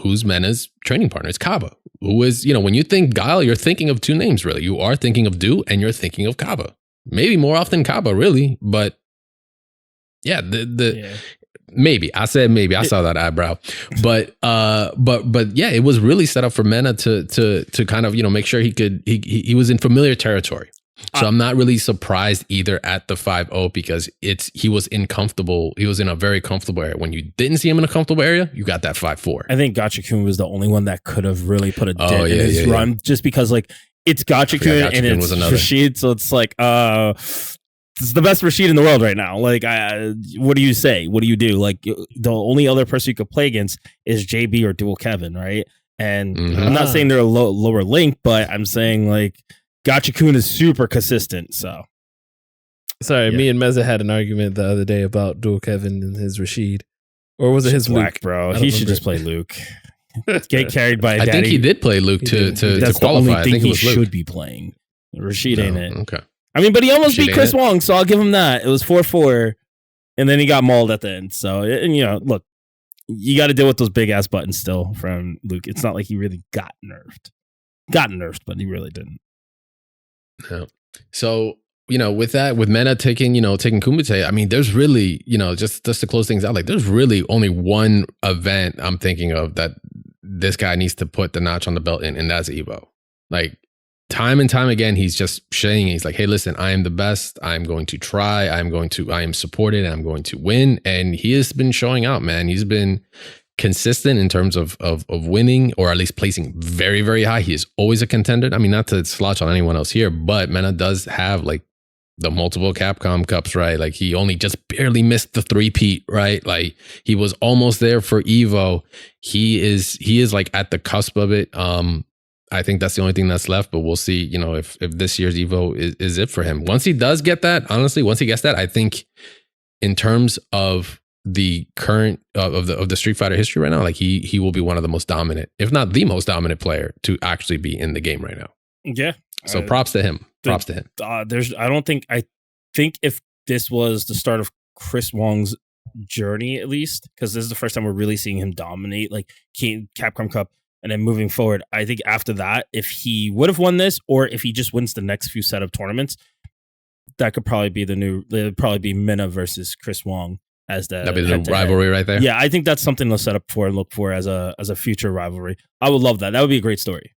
Who's Mena's training partner? It's Kaba, who is, you know, when you think Guile, you're thinking of two names, really. You are thinking of Do and you're thinking of Kaba. Maybe more often Kaba, really, but yeah, maybe I said maybe. I saw that eyebrow, but yeah, it was really set up for Mena to kind of, you know, make sure he was in familiar territory. So I'm not really surprised either at the 5-0 because he was uncomfortable. He was in a very comfortable area. When you didn't see him in a comfortable area, you got that 5-4. I think Gotcha-kun was the only one that could have really put a dent in his run, just because like it's Gotcha-kun and it's Rashid, so it's like it's the best Rashid in the world right now. Like, what do you say? What do you do? Like, the only other person you could play against is JB or Dual Kevin, right? And I'm not saying they're a lower link, but I'm saying like Gotcha-kun is super consistent. So, sorry, me and Meza had an argument the other day about Dual Kevin and his Rashid, or was it his Luke, Luke? Bro, he should just play Luke. Get carried by I daddy. think he did play Luke to That's qualify. The only I thing think he should be playing. Rashid ain't it. Okay. I mean, but he almost Rashid beat Chris Wong, so I'll give him that. It was 4-4, and then he got mauled at the end. So, and you know, look, you got to deal with those big ass buttons still from Luke. It's not like he really got nerfed. Got nerfed, but he really didn't. Yeah. So, you know, with that, with Mena taking Kumite, I mean, there's really, you know, just to close things out, like there's really only one event I'm thinking of that this guy needs to put the notch on the belt in, and that's Evo. Like, time and time again, he's just saying, he's like, hey, listen, I am the best. I'm going to try. I am supported. I'm going to win. And he has been showing out, man. He's been consistent in terms of winning, or at least placing very, very high. He is always a contender. I mean, not to slouch on anyone else here, but Mena does have like the multiple Capcom Cups, right? Like he only just barely missed the 3-peat, right? Like he was almost there for Evo. He is like at the cusp of it. I think that's the only thing that's left, but we'll see, you know, if this year's Evo is it for him. Once he does get that, honestly, once he gets that, I think in terms of the current of the Street Fighter history right now, like he will be one of the most dominant, if not the most dominant player to actually be in the game right now. Yeah. So props to him. Props to him. I think if this was the start of Chris Wong's journey, at least, because this is the first time we're really seeing him dominate, like Capcom Cup. And then moving forward, I think after that, if he would have won this, or if he just wins the next few set of tournaments, that could probably be it'd probably be Mena versus Chris Wong as that'd be the rivalry right there. Yeah, I think that's something to set up for and look for as a future rivalry. I would love that. That would be a great story.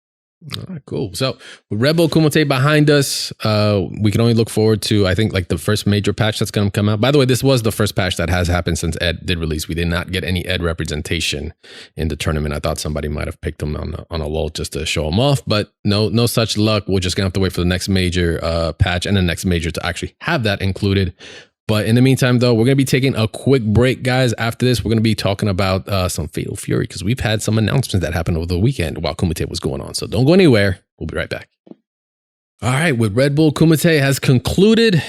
All right, cool. So with Red Bull Kumite behind us, we can only look forward to, I think, like the first major patch that's going to come out. By the way, this was the first patch that has happened since Ed did release. We did not get any Ed representation in the tournament. I thought somebody might have picked him on a lull just to show him off, but no such luck. We're just going to have to wait for the next major patch and the next major to actually have that included. But in the meantime, though, we're going to be taking a quick break, guys. After this, we're going to be talking about some Fatal Fury because we've had some announcements that happened over the weekend while Kumite was going on. So don't go anywhere. We'll be right back. All right. With Red Bull Kumite has concluded,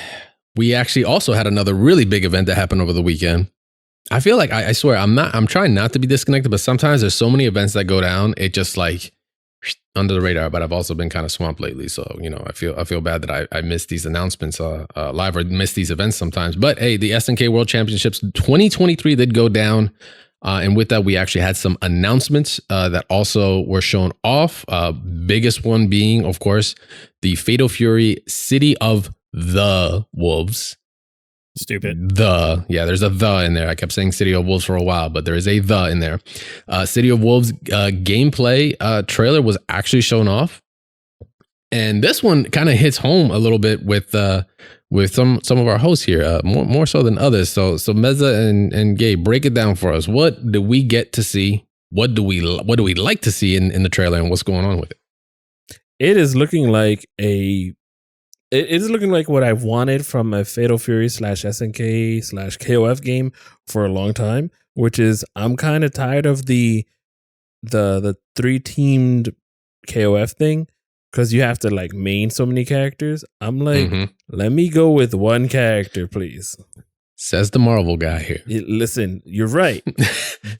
we actually also had another really big event that happened over the weekend. I feel like, I swear, I'm trying not to be disconnected, but sometimes there's so many events that go down. It just like under the radar, but I've also been kind of swamped lately. So, you know, I feel bad that I missed these announcements live or missed these events sometimes. But hey, the SNK World Championships 2023 did go down. And with that, we actually had some announcements that also were shown off. Biggest one being, of course, the Fatal Fury City of the Wolves. Stupid. There's a the in there. I kept saying City of Wolves for a while, but there is a the in there. City of Wolves gameplay trailer was actually shown off. And this one kind of hits home a little bit with some of our hosts here, more so than others. So Meza and Gabe, break it down for us. What do we get to see? What do we like to see in the trailer, and what's going on with it? It is looking like it is looking like what I've wanted from a Fatal Fury / SNK / KOF game for a long time, which is I'm kind of tired of the 3-teamed KOF thing. Because you have to like main so many characters. I'm like, let me go with one character, please. Says the Marvel guy here. Listen, you're right.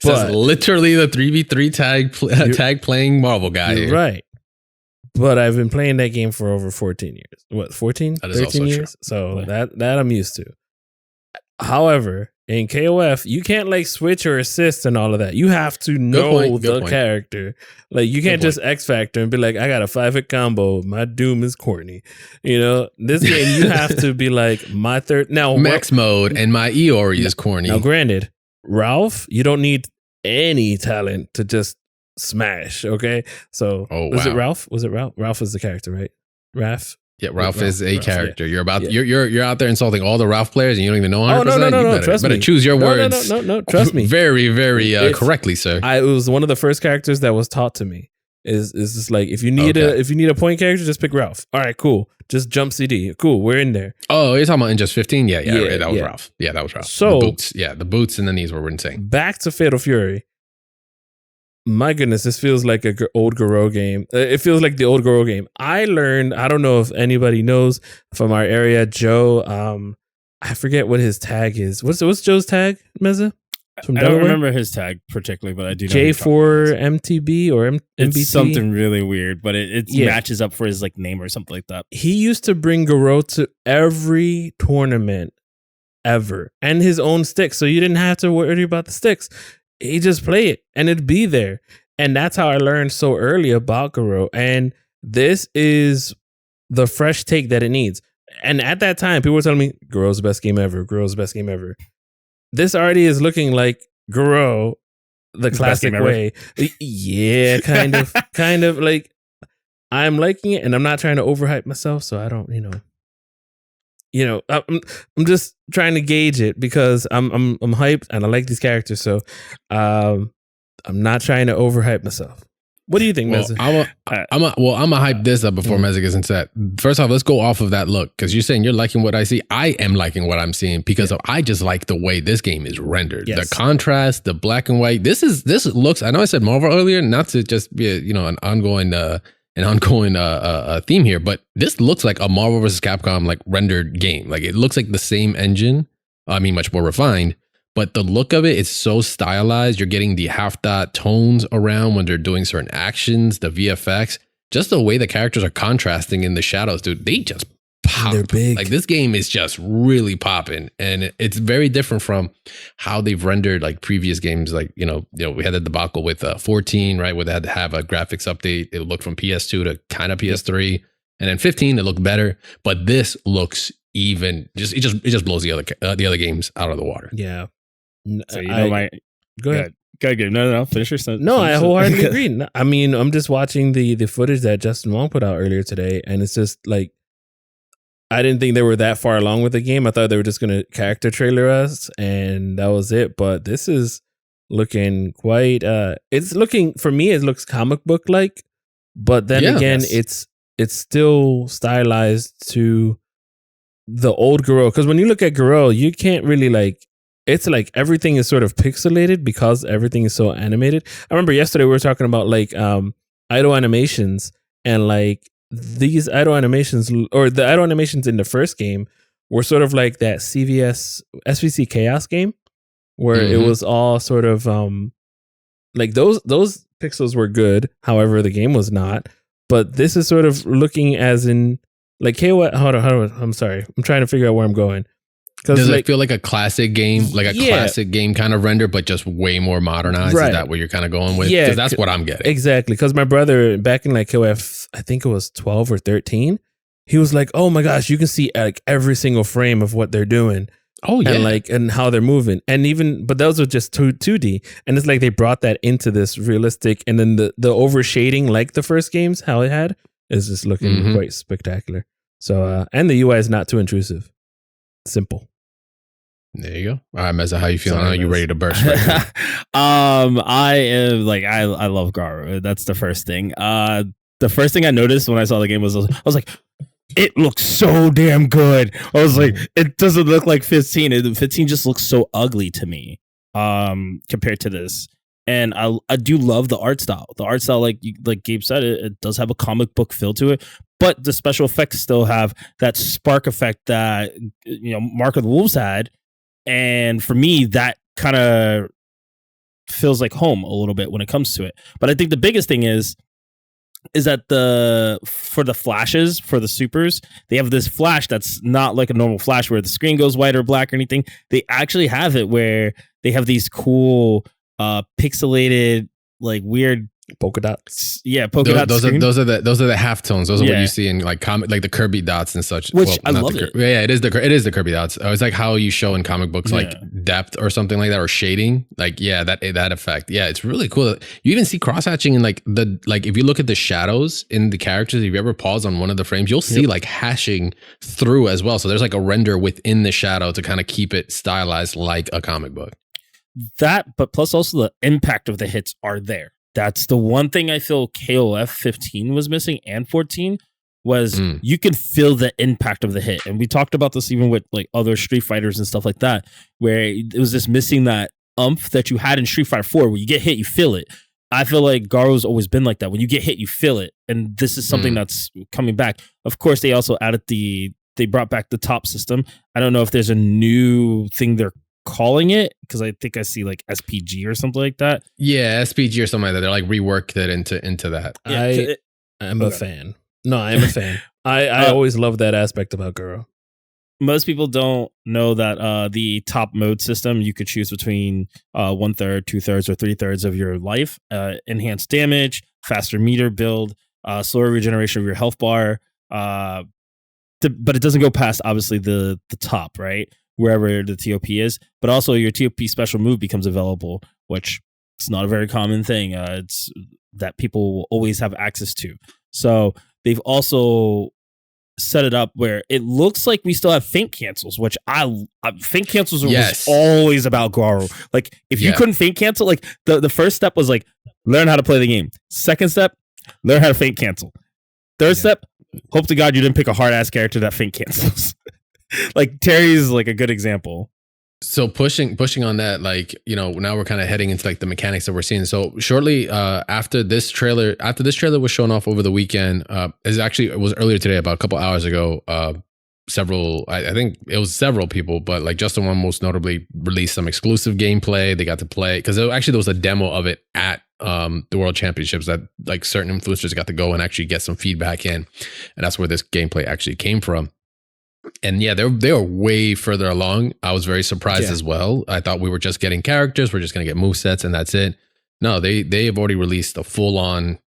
Says literally the 3v3 tag playing Marvel guy You're here. right. But I've been playing that game for over 14 years. What, 14? That is 13 also years? true. So that I'm used to. However, in KOF, you can't like switch or assist and all of that. You have to know the character. Like you can't just X Factor and be like, I got a 5-hit combo. My Doom is corny. You know, this game you have to be like my third now max mode and my Eori is corny. Now, granted, Ralph, you don't need any talent to just smash. Okay, so was it Ralph? Was it Ralph? Ralph is the character, right? Ralph. Yeah, Ralph is a character. Yeah. You're out there insulting all the Ralph players and you don't even know 100%. No, trust me. Better choose your words. No, trust me. Very, very correctly, sir. It was one of the first characters that was taught to me. Is just like if you need a point character, just pick Ralph. All right, cool. Just jump CD. Cool, we're in there. Oh, you're talking about in just 15? Yeah, right, that was Ralph. Yeah, that was Ralph. So the boots and the knees were insane. Back to Fatal Fury. My goodness, this feels like an old Garou game. It feels like the old Garou game. I learned, I don't know if anybody knows from our area, Joe, I forget what his tag is. What's Joe's tag, Meza? I don't remember his tag particularly, but I do know J4MTB or MBT. It's something really weird, but it matches up for his like name or something like that. He used to bring Garou to every tournament ever and his own sticks. So you didn't have to worry about the sticks. He just play it and it'd be there. And that's how I learned so early about Garou. And this is the fresh take that it needs. And at that time, people were telling me, Garou's the best game ever. Garou's the best game ever. This already is looking like Garou, the classic way. Yeah, kind of like I'm liking it and I'm not trying to overhype myself. So I don't, I'm just trying to gauge it because I'm hyped and I like these characters. So I'm not trying to overhype myself. What do you think, Meza? I'm gonna hype this up before Meza gets into that. First off, let's go off of that look because you're saying you're liking what I see. I am liking what I'm seeing because I just like the way this game is rendered. Yes. The contrast, the black and white. This looks. I know I said Marvel earlier, not to just be an ongoing theme here, but this looks like a Marvel vs. Capcom like rendered game. Like it looks like the same engine. I mean, much more refined. But the look of it is so stylized. You're getting the half dot tones around when they're doing certain actions, the VFX, just the way the characters are contrasting in the shadows, dude. They just pop. They're big. Like this game is just really popping. And it's very different from how they've rendered like previous games. Like, we had the debacle with 14, right? Where they had to have a graphics update. It looked from PS2 to kind of PS3. And then 15, it looked better. But this looks even, it just blows the other games out of the water. Yeah. So go ahead. Good. No. Finish your sentence. No, I wholeheartedly agree. I mean, I'm just watching the footage that Justin Wong put out earlier today, and it's just like I didn't think they were that far along with the game. I thought they were just going to character trailer us, and that was it. But this is looking quite. It's looking for me. It looks comic book like, but then again, it's still stylized to the old Garou. Because when you look at Garou, you can't really like. It's like everything is sort of pixelated because everything is so animated. I remember yesterday we were talking about like idle animations and like these idle animations or the idle animations in the first game were sort of like that SVC Chaos game where it was all sort of like those pixels were good. However, the game was not. But this is sort of looking as in like KOF. Hold on. I'm sorry. I'm trying to figure out where I'm going. Does it feel like a classic game, classic game kind of render, but just way more modernized? Right. Is that what you're kind of going with? Yeah, because that's what I'm getting. Exactly. Because my brother back in like KOF, I think it was 12 or 13, he was like, "Oh my gosh, you can see like every single frame of what they're doing." Oh yeah, and how they're moving, but those are just 2D, and it's like they brought that into this realistic, and then the overshading like the first games how it had is just looking quite spectacular. So and the UI is not too intrusive, simple. There you go. All right, Meza, how you feeling? Are you ready to burst? Right I am like I love Garu. That's the first thing. The first thing I noticed when I saw the game was I was like, it looks so damn good. I was like, it doesn't look like 15. 15 just looks so ugly to me compared to this. And I do love the art style. The art style, like Gabe said, it does have a comic book feel to it, but the special effects still have that spark effect that Mark of the Wolves had. And for me, that kind of feels like home a little bit when it comes to it. But I think the biggest thing is that for the flashes, for the supers, they have this flash that's not like a normal flash where the screen goes white or black or anything. They actually have it where they have these cool pixelated, like weird polka dots. Yeah, polka dots. Those are the halftones. Those are what you see in like comic, like the Kirby dots and such. Which I love it. Yeah, it is the Kirby dots. It's like how you show in comic books, like depth or something like that, or shading. Like that effect. Yeah, it's really cool. You even see cross hatching in like if you look at the shadows in the characters. If you ever pause on one of the frames, you'll see like hashing through as well. So there's like a render within the shadow to kind of keep it stylized like a comic book. That, but plus also the impact of the hits are there. That's the one thing I feel KOF 15 was missing, and 14 was you can feel the impact of the hit. And we talked about this even with like other Street Fighters and stuff like that, where it was just missing that umph that you had in Street Fighter 4, where you get hit, you feel it. I feel like Garo's always been like that. When you get hit, you feel it. And this is something that's coming back. Of course, they also added they brought back the top system. I don't know if there's a new thing they're calling it, because I think I see like SPG or something like that. Yeah, SPG or something like that. They're like reworked it into that. Yeah, I'm a fan. No, I am a fan. I always love that aspect about Garo. Most people don't know that the top mode system, you could choose between 1/3, 2/3, or 3/3 of your life, enhanced damage, faster meter build, slower regeneration of your health bar, but it doesn't go past obviously the top, right? Wherever the TOP is, but also your TOP special move becomes available, which it's not a very common thing. It's that people will always have access to. So they've also set it up where it looks like we still have feint cancels, which feint cancels was always about Garo. Like if you couldn't feint cancel, like the first step was like learn how to play the game. Second step, learn how to feint cancel. Third step, hope to God you didn't pick a hard ass character that feint cancels. Like Terry's like a good example. So pushing on that, like, now we're kind of heading into like the mechanics that we're seeing. So shortly after this trailer was shown off over the weekend, it was earlier today, about a couple hours ago. I think it was several people, but like Justin One most notably released some exclusive gameplay. They got to play because there was a demo of it at the World Championships that like certain influencers got to go and actually get some feedback in, and that's where this gameplay actually came from. And yeah, they were way further along. I was very surprised as well. I thought we were just getting characters. We're just going to get movesets and that's it. No, they have already released a full on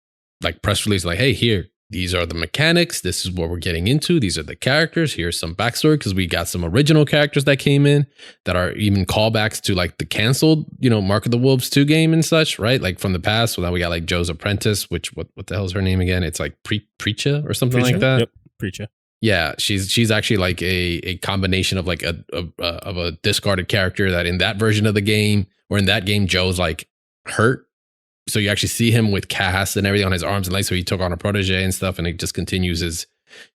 like press release. Like, hey, here, these are the mechanics. This is what we're getting into. These are the characters. Here's some backstory because we got some original characters that came in that are even callbacks to like the canceled, Mark of the Wolves 2 game and such, right? Like from the past. So now we got like Joe's Apprentice, which what the hell is her name again? It's like Preacha or something like that. Yep, Preacha. Yeah, she's actually like a combination of like a discarded character that in that version of the game, or in that game, Joe's like hurt. So you actually see him with casts and everything on his arms and legs. So he took on a protege and stuff, and it just continues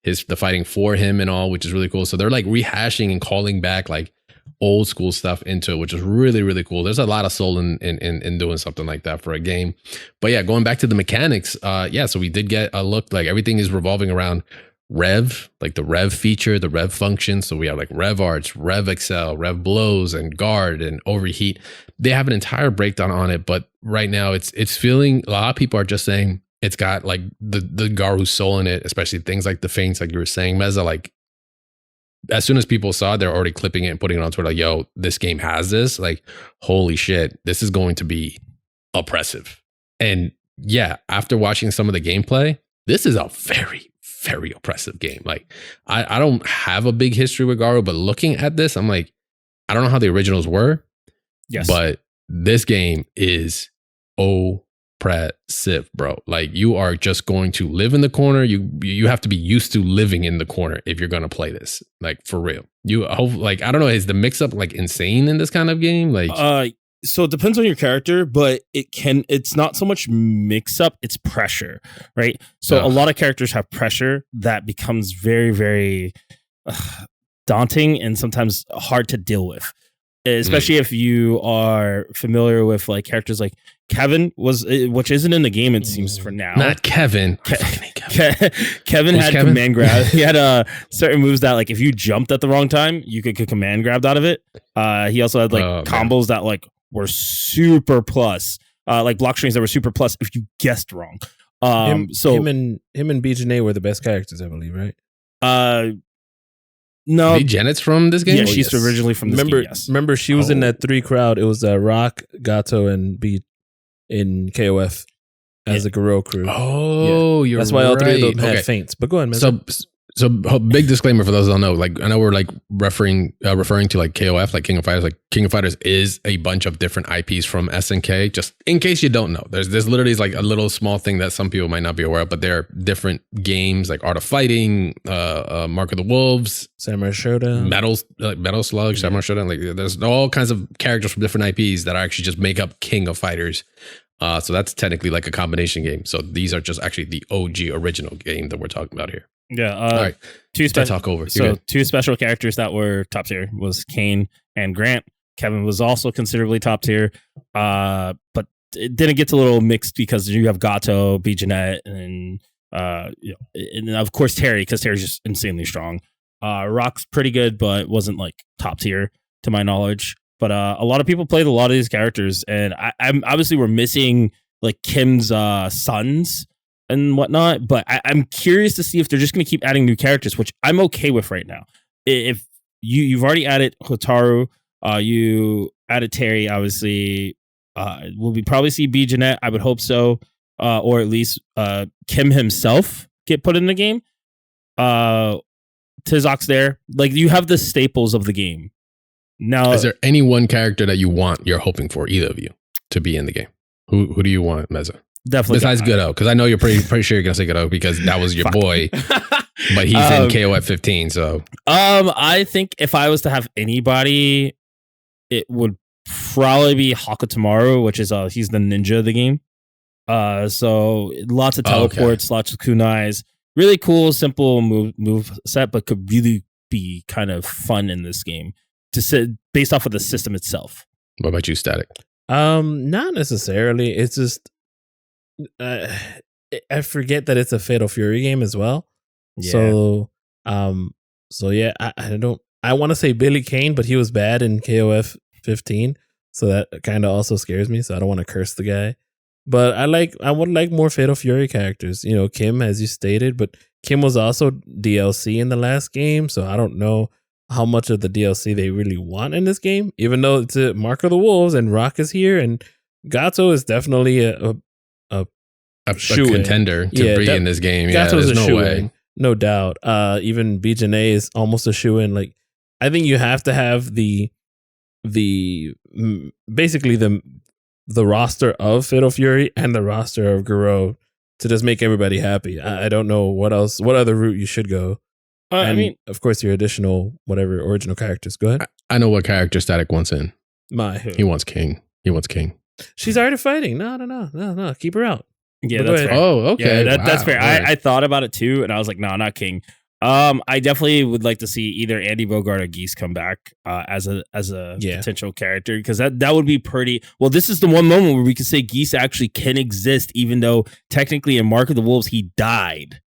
the fighting for him and all, which is really cool. So they're like rehashing and calling back like old school stuff into it, which is really, really cool. There's a lot of soul in doing something like that for a game. But yeah, going back to the mechanics, so we did get a look, like everything is revolving around Rev, like the Rev feature, the Rev function. So we have like Rev Arts, Rev Excel, Rev Blows, and Guard and Overheat. They have an entire breakdown on it, but right now it's feeling, a lot of people are just saying it's got like the Garu soul in it, especially things like the feints, like you were saying, Meza. Like as soon as people saw it, they're already clipping it and putting it on Twitter like, yo, this game has this. Like, holy shit, this is going to be oppressive. And yeah, after watching some of the gameplay, this is a very, very oppressive game. Like I don't have a big history with Garo, but looking at this, I'm like, I don't know how the originals were. Yes. But this game is oppressive, bro. Like you are just going to live in the corner. You have to be used to living in the corner if you're gonna play this. Like for real. You hope like I don't know, is the mix up like insane in this kind of game? Like so it depends on your character, but it's not so much mix up, it's pressure, right? So a lot of characters have pressure that becomes very, very daunting and sometimes hard to deal with. Especially if you are familiar with like characters like Kevin which isn't in the game, it seems for now. Not Kevin. Kevin had Kevin? command grab. He had certain moves that like if you jumped at the wrong time, you could get command grabbed out of it. He also had like combos that like were super plus, like block strings that were super plus if you guessed wrong. So him and BJNA were the best characters, I believe, right? No, Janet's from this game. Yeah, she's originally from this game. Yes. Remember, she was in that 3 crowd. It was Rock, Gato, and B in KOF as a Garo crew. Oh, you're that's why all 3 of them had okay. feints. But go ahead, man. So big disclaimer for those who don't know. Like I know we're like referring to like KOF, like King of Fighters. Like King of Fighters is a bunch of different IPs from SNK. Just in case you don't know, there's literally like a little small thing that some people might not be aware of, but there are different games like Art of Fighting, Mark of the Wolves, Samurai Showdown, Metal Slug, Samurai Showdown. Like there's all kinds of characters from different IPs that are actually just make up King of Fighters. So that's technically like a combination game. So these are just actually the OG original game that we're talking about here. Yeah. All right. Talk over. So 2 special characters that were top tier was Kane and Grant. Kevin was also considerably top tier, but it didn't get a little mixed because you have Gato, BJNet, and and of course Terry, because Terry's just insanely strong. Rock's pretty good, but wasn't like top tier to my knowledge. But a lot of people played a lot of these characters, and I'm obviously we're missing like Kim's sons and whatnot, but I'm curious to see if they're just going to keep adding new characters, which I'm okay with right now. If you've already added Hotaru, you added Terry, obviously, will we probably see BJNet? I would hope so, or at least Kim himself get put in the game. Tizok's there. Like you have the staples of the game. Now, is there any one character that you're hoping for, either of you, to be in the game? Who do you want, Meza? Definitely. Besides Goodo, because I know you're pretty sure you're gonna say Goodo because that was your boy, but he's in KOF 15. So, I think if I was to have anybody, it would probably be Hakutomaru, which is he's the ninja of the game. So lots of teleports, lots of kunais, really cool, simple move set, but could really be kind of fun in this game to sit based off of the system itself. What about you, Static? Not necessarily. It's just I forget that it's a Fatal Fury game as well. Yeah. So yeah, I want to say Billy Kane, but he was bad in KOF 15, so that kind of also scares me. So I don't want to curse the guy, but I would like more Fatal Fury characters. You know, Kim, as you stated, but Kim was also DLC in the last game, so I don't know how much of the DLC they really want in this game. Even though it's a Mark of the Wolves and Rock is here, and Gato is definitely a contender to be in this game. Gato's there's no way. In, no doubt. Even BJNA is almost a shoe-in. Like, I think you have to have the basically the roster of Fatal Fury and the roster of Garo to just make everybody happy. I don't know what other route you should go. I mean, of course, your additional whatever original characters. Go ahead. I know what character Static wants in. He wants King. She's already fighting. No. Keep her out. Yeah, that's fair. Oh, okay. Yeah, that's fair. Right. I thought about it too, and I was like, no, not King. I definitely would like to see either Andy Bogart or Geese come back as a potential character, because that would be pretty. Well, this is the one moment where we can say Geese actually can exist, even though technically in Mark of the Wolves he died.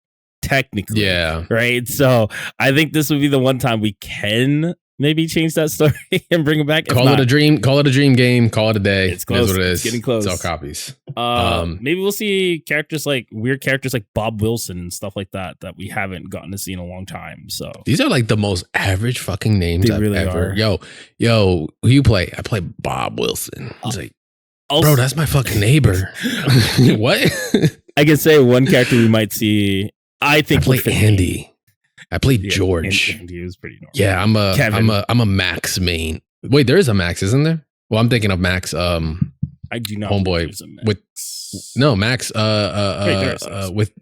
Technically, yeah, right. So I think this would be the one time we can maybe change that story and bring it back. Call it a dream game. Call it a day. It's close. That's what it is. It's getting close. It's all copies. Maybe we'll see weird characters like Bob Wilson and stuff like that we haven't gotten to see in a long time. So these are like the most average fucking names I've ever. Are. Yo, who you play? I play Bob Wilson. I was like, bro, that's my fucking neighbor. What? I can say one character we might see I think I play Andy. I played George. Andy was pretty normal. Yeah, I'm a Max main. Wait, there is a Max, isn't there? Well, I'm thinking of Max. I do not. Homeboy Max. With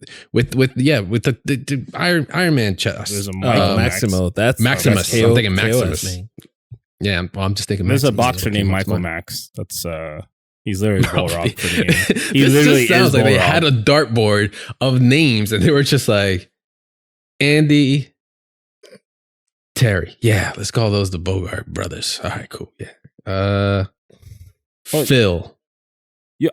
the Iron Man chest. There's a Maximo. That's Maximus. KO, I'm thinking KOS. Maximus. Yeah, I'm just thinking. There's Maximus. a boxer named Michael Max. That's he's literally Bullrock for the game. He This literally just sounds is like they Bullrock. had a dartboard of names and they were just like Andy, Terry. Yeah, let's call those the Bogart brothers. All right, cool. Yeah. Phil.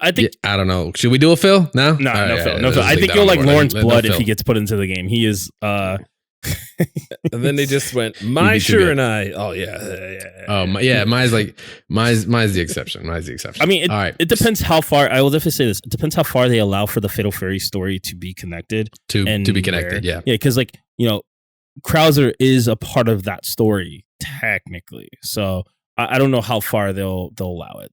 I think. Yeah, I don't know. Should we do a Phil? No, No, All right, no, yeah, Phil. No, let's Phil. I leave think that you'll on like board. Lawrence No Blood if Phil. he gets put into the game. He is. And then they just went, my too sure good. and I. Oh, yeah. Oh, mine's the exception. Mine's the exception. I mean, all right. It depends how far. I will definitely say this. It depends how far they allow for the Fatal Fury story to be connected. To be connected. Yeah. Yeah, because Krauser is a part of that story technically. So I don't know how far they'll allow it.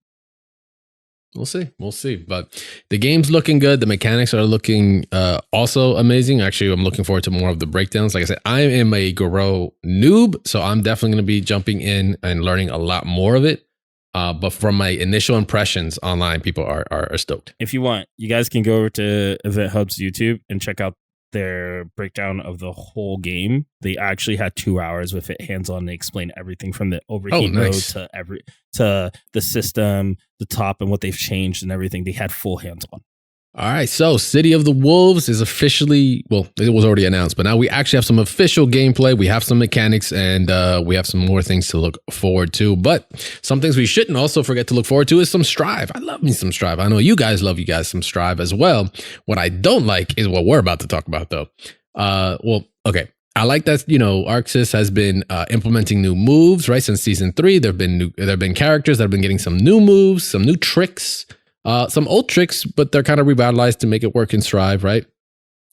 We'll see. But the game's looking good. The mechanics are looking also amazing. Actually, I'm looking forward to more of the breakdowns. Like I said, I am a Garo noob, so I'm definitely going to be jumping in and learning a lot more of it. But from my initial impressions online, people are stoked. If you want, you guys can go over to Event Hub's YouTube and check out their breakdown of the whole game. They actually had 2 hours with it hands-on. They explain everything from the overheat mode to the system, the top, and what they've changed and everything. They had full hands-on. All right, so City of the Wolves is officially, well, it was already announced, but now we actually have some official gameplay. We have some mechanics, and we have some more things to look forward to. But some things we shouldn't also forget to look forward to is some Strive. I love me some Strive. I know you guys love some Strive as well. What I don't like is what we're about to talk about, though. Okay. I like that, ArcSys has been implementing new moves, right? Since season 3, there have been characters that have been getting some new moves, some new tricks. Some old tricks, but they're kind of revitalized to make it work in Strive, right?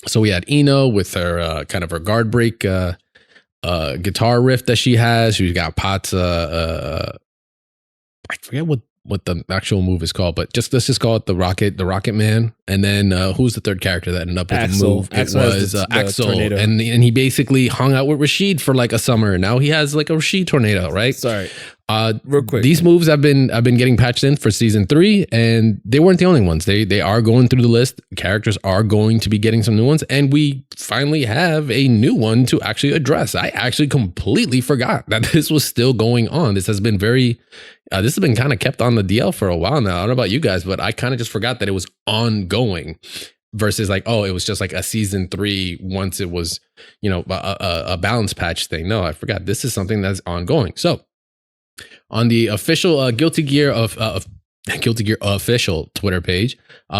So we had Eno with her kind of her guard break guitar riff that she has. She's got Pot's I forget what the actual move is called, but let's just call it the Rocket Man. And then who's the third character that ended up with the move? It was Axel, and he basically hung out with Rashid for like a summer. Now he has like a Rashid tornado, right? Sorry. Real quick. These moves have been getting patched in for season 3, and they weren't the only ones. They are going through the list. Characters are going to be getting some new ones, and we finally have a new one to actually address. I actually completely forgot that this was still going on. This has been kind of kept on the DL for a while now. I don't know about you guys, but I kind of just forgot that it was ongoing versus like, oh, it was just like a season 3 once it was, a balance patch thing. No, I forgot. This is something that's ongoing. So on the official Guilty Gear official Twitter page,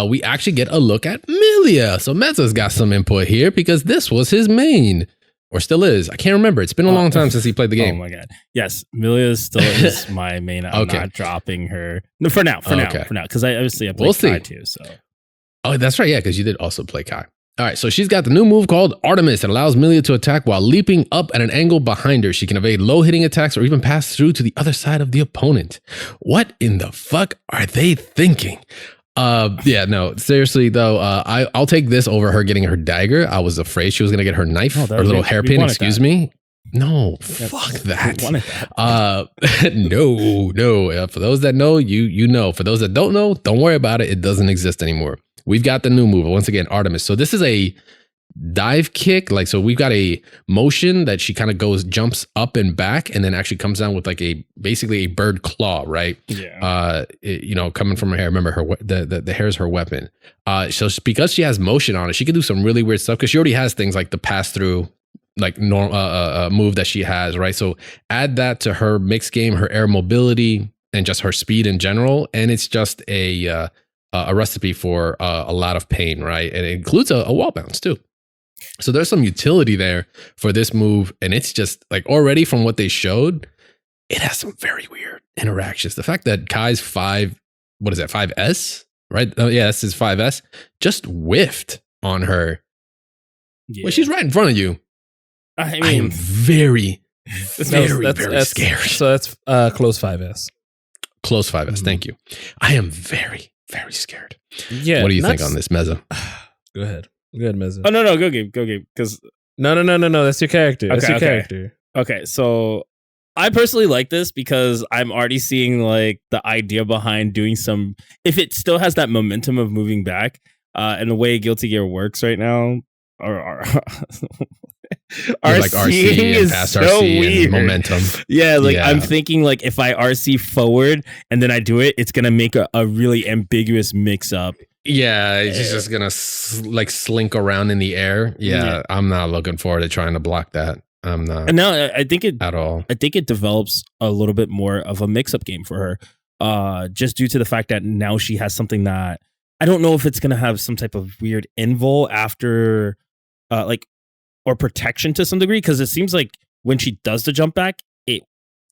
we actually get a look at Millia. So Mezza's got some input here because this was his main. Or still is. I can't remember. It's been a long time since he played the game. Oh my god. Yes, Millia still is my main. I'm not dropping her. No, for now. Because I played Kai too. So. Oh, that's right. Yeah, because you did also play Kai. All right, so she's got the new move called Artemis that allows Millia to attack while leaping up at an angle behind her. She can evade low-hitting attacks or even pass through to the other side of the opponent. What in the fuck are they thinking? Seriously though, I'll take this over her getting her dagger. I was afraid she was gonna get her knife or little hairpin. Excuse me. No, fuck that. No. For those that know, you know. For those that don't know, don't worry about it. It doesn't exist anymore. We've got the new move once again, Artemis. So this is a dive kick. Like, so we've got a motion that she kind of jumps up and back, and then actually comes down with like basically a bird claw, right? Yeah. Coming from her hair. Remember the hair is her weapon. So because she has motion on it, she can do some really weird stuff because she already has things like the pass through, like move that she has, right? So add that to her mixed game, her air mobility, and just her speed in general, and it's just a recipe for a lot of pain, right? And it includes a wall bounce too. So there's some utility there for this move, and it's just like already from what they showed, it has some very weird interactions. The fact that Kai's 5S, right? Oh yeah, this is 5S, just whiffed on her. Yeah. Well, she's right in front of you. I am very scared. So that's close 5S. Close 5S. Thank you. I am very, very scared. Yeah. What do you think on this, Meza? Go ahead. Go ahead, Meza. Oh no, go game, because No. That's your character. That's Okay, your okay. character. okay, so I personally like this because I'm already seeing like the idea behind doing some. If it still has that momentum of moving back, and the way Guilty Gear works right now, or Like RC and past RC and momentum. Yeah, like Yeah. I'm thinking like if I RC forward and then I do it, it's gonna make a really ambiguous mix up. Yeah, it's just gonna like slink around in the air. Yeah, I'm not looking forward to trying to block that. I'm not. And now I think it at all. I think it develops a little bit more of a mix-up game for her, just due to the fact that now she has something that I don't know if it's going to have some type of weird invul after, or protection to some degree, because it seems like when she does the jump back,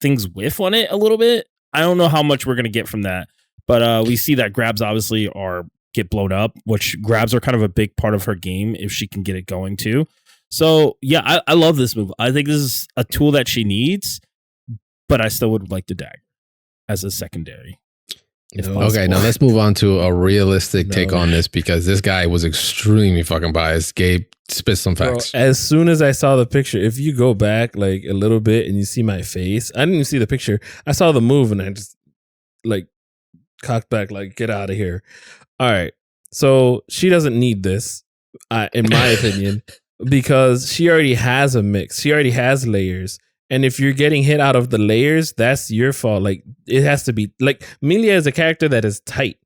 things whiff on it a little bit. I don't know how much we're going to get from that, but we see that grabs obviously get blown up, which grabs are kind of a big part of her game if she can get it going too. So yeah, I love this move. I think this is a tool that she needs, but I still would like the dagger as a secondary. Okay, now let's move on to a realistic take on this, because this guy was extremely fucking biased. Gabe, spit some facts. Bro, as soon as I saw the picture, if you go back like a little bit and you see my face, I didn't even see the picture. I saw the move and I just like cocked back, like, get out of here. All right. So she doesn't need this, in my opinion, because she already has a mix. She already has layers. And if you're getting hit out of the layers, that's your fault. Like, it has to be like Millia is a character that is tight.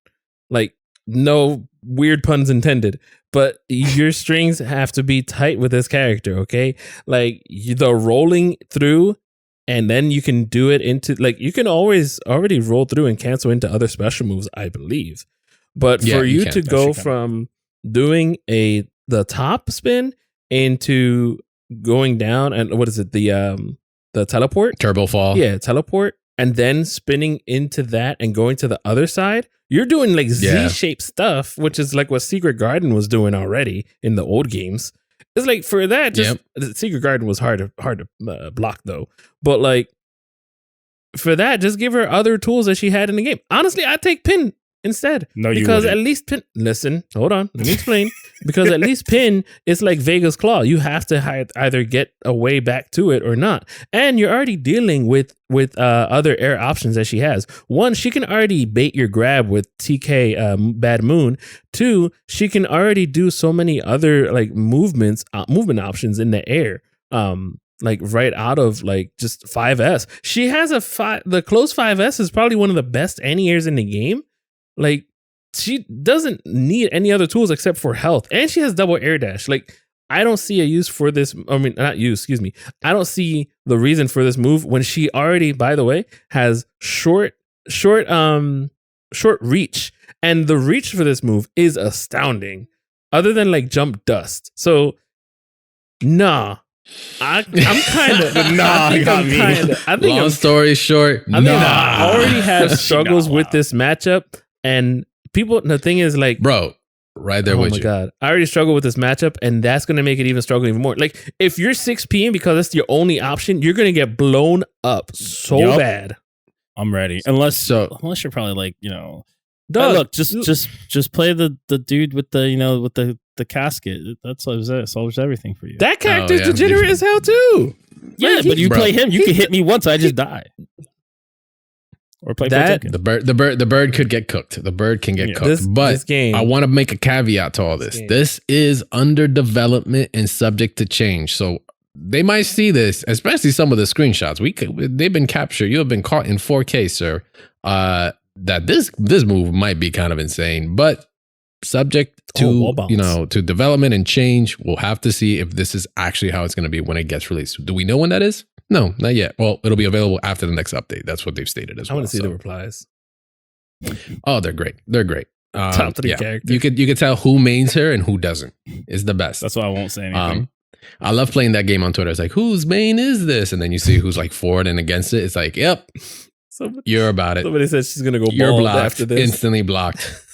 Like, no weird puns intended, but your strings have to be tight with this character. Okay. Like the rolling through, and then you can do it into, like, you can always already roll through and cancel into other special moves, I believe. But Yeah, for you you can. to go from doing the top spin into going down, and what is it? The teleport? Turbo fall. Yeah, teleport, and then spinning into that and going to the other side. You're doing like Z-shaped stuff, which is like what Secret Garden was doing already in the old games. It's like for that, just Secret Garden was hard to block though. But like for that, just give her other tools that she had in the game. Honestly, I'd take Pin instead. No, because wouldn't. at least Pin. Listen, hold on, let me explain. Because at least Pin is like Vega's Claw. You have to either get a way back to it or not, and you're already dealing with other air options that she has. One, she can already bait your grab with TK Bad Moon. Two, she can already do so many other like movement options in the air. Like right out of like just 5S. She has the close 5S is probably one of the best anti-airs in the game. Like, she doesn't need any other tools except for health. And she has double air dash. Like, I don't see a use for this. I mean, not use, excuse me. I don't see the reason for this move when she already, by the way, has short reach. And the reach for this move is astounding. Other than like jump dust. So, nah. I'm kind of I think Long story short, I already have struggles with this matchup, and people. The thing is, like, bro, right there with you. Oh my god, I already struggle with this matchup, and that's gonna make it even struggle even more. Like, if you're 6P because that's your only option, you're gonna get blown up so bad. I'm ready. Unless you're probably like, Dog, look, just play the dude with the casket. That solves everything for you. That character's degenerate as hell too. Yeah, but you play him, you can hit me once, I just die. Or play that. token. The bird could get cooked. The bird can get cooked. This game, I want to make a caveat to all this. This is under development and subject to change. So they might see this, especially some of the screenshots. They've been captured. You have been caught in 4K, sir. That this move might be kind of insane, but subject to to development and change. We'll have to see if this is actually how it's going to be when it gets released. Do we know when that is? No, not yet. Well, it'll be available after the next update. That's what they've stated as well. I want to see the replies. Oh, they're great. They're great. Top 3 characters. You could tell who mains her and who doesn't. It's the best. That's why I won't say anything. I love playing that game on Twitter. It's like, whose main is this? And then you see who's like for it and against it. It's like, yep, you're about it. Somebody says she's gonna go. You're blocked after this. Instantly blocked.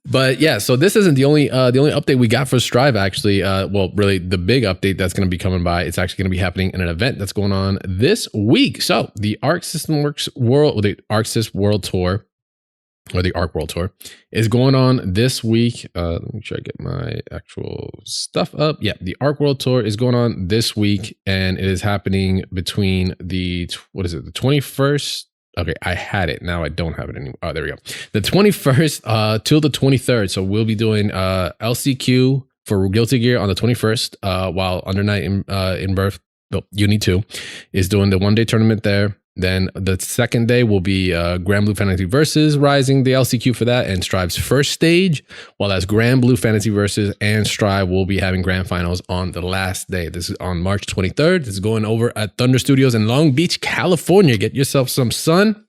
But yeah, so this isn't the only update we got for Strive. Actually, well, really, the big update that's going to be coming by. It's actually going to be happening in an event that's going on this week. So the Arc System Works World Tour or the Arc World Tour, is going on this week. Let me make sure I get my actual stuff up. Yeah, the Arc World Tour is going on this week, and it is happening between the 21st. Okay, I had it. Now I don't have it anymore. Oh, there we go. The 21st till the 23rd. So we'll be doing LCQ for Guilty Gear on the 21st, while Under Night in Birth, Uni 2, is doing the one-day tournament there. Then the second day will be Grand Blue Fantasy Versus Rising, the LCQ for that, and Strive's first stage, while as Grand Blue Fantasy Versus and Strive will be having grand finals on the last day. This is on March 23rd. This is going over at Thunder Studios in Long Beach, California. Get yourself some sun.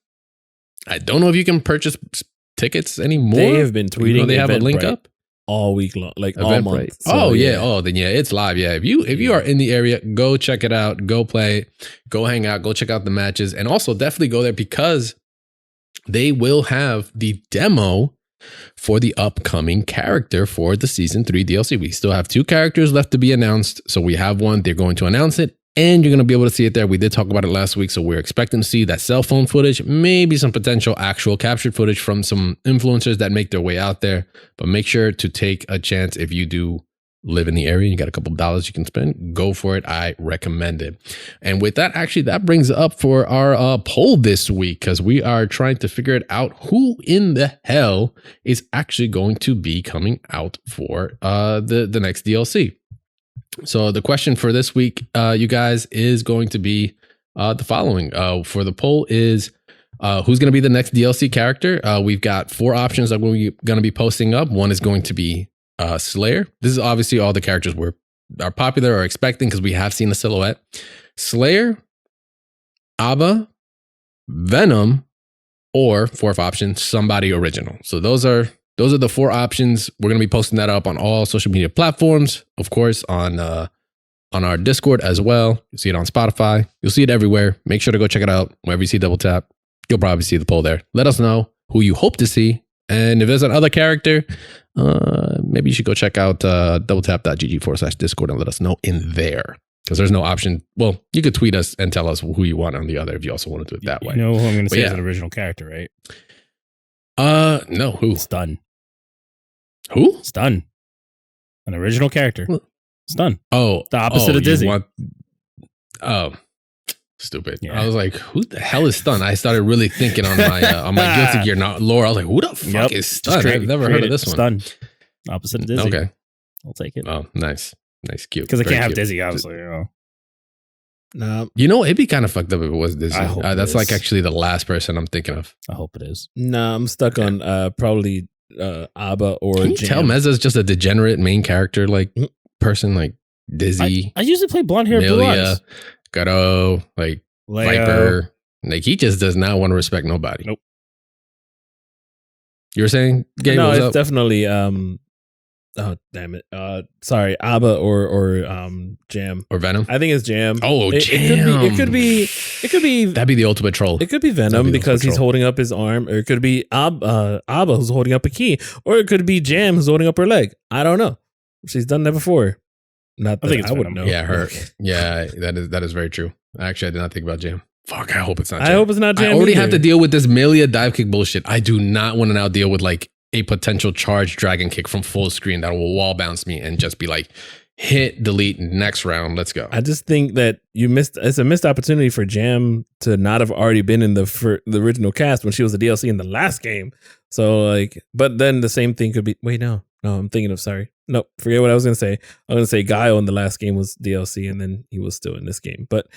I don't know if you can purchase tickets anymore. They have been tweeting. They have a link up all week long, like all month. So, then it's live. Yeah, if you are in the area, go check it out, go play, go hang out, go check out the matches, and also definitely go there because they will have the demo for the upcoming character for the Season 3 DLC. We still have 2 characters left to be announced, so we have one. They're going to announce it, and you're going to be able to see it there. We did talk about it last week, so we're expecting to see that cell phone footage, maybe some potential actual captured footage from some influencers that make their way out there. But make sure to take a chance if you do live in the area, you got a couple of dollars you can spend, go for it. I recommend it. And with that, actually, that brings up for our poll this week, because we are trying to figure it out who in the hell is actually going to be coming out for the next DLC. So the question for this week, you guys, is going to be the following. For the poll is who's going to be the next DLC character? We've got 4 options that we're going to be posting up. One is going to be Slayer. This is obviously all the characters are popular or expecting because we have seen the silhouette. Slayer, Abba, Venom, or 4th option, somebody original. So those are the 4 options. We're going to be posting that up on all social media platforms, of course, on our Discord as well. You'll see it on Spotify. You'll see it everywhere. Make sure to go check it out. Wherever you see Double Tap, you'll probably see the poll there. Let us know who you hope to see. And if there's another character, maybe you should go check out doubletap.gg/Discord and let us know in there. Because there's no option. Well, you could tweet us and tell us who you want on the other if you also want to do it that way. You know who I'm going to say is an original character, right? No, who? Stun. Who? Stun. An original character. Stun. Oh. The opposite of Dizzy. Stupid. Yeah. I was like, who the hell is Stun? I started really thinking on my Guilty Gear lore. I was like, who the fuck is Stun? I've never heard of this one. Stun. Opposite of Dizzy. Okay. I'll take it. Oh, nice. Nice, cute. Because I can't have cute. Dizzy, obviously. No. You know, it'd be kind of fucked up if it was Dizzy. I hope that's like actually the last person I'm thinking of. I hope it is. No, I'm stuck on probably Abba or Can you Jam. tell Mezza's just a degenerate main character like person like Dizzy? I usually play blonde hair, blue Millia, eyes. Gato, like Leo. Viper. Like he just does not want to respect nobody. Nope. You were saying, Gabe, No, what was it's up? definitely oh damn it. Sorry, Abba or Jam. Or Venom? I think it's Jam. Oh, It could be That'd be the ultimate troll. It could be Venom because he's holding up his arm, or it could be Abba who's holding up a key, or it could be Jam who's holding up her leg. I don't know. She's done that before. Not that I think it's wouldn't Venom. know. Yeah, her. Yeah, that is very true. Actually, I did not think about Jam. Fuck, I hope it's not Jam. I hope it's not Jam. I already either. have to deal with this Millia dive kick bullshit. I do not want to now deal with like a potential charge dragon kick from full screen that will wall bounce me and just be like, hit, delete, next round, let's go. I just think that it's a missed opportunity for Jam to not have already been in the original cast when she was a DLC in the last game. So like, but then the same thing could be, no, I'm thinking of, forget what I was going to say. I was going to say Guile in the last game was DLC and then he was still in this game. But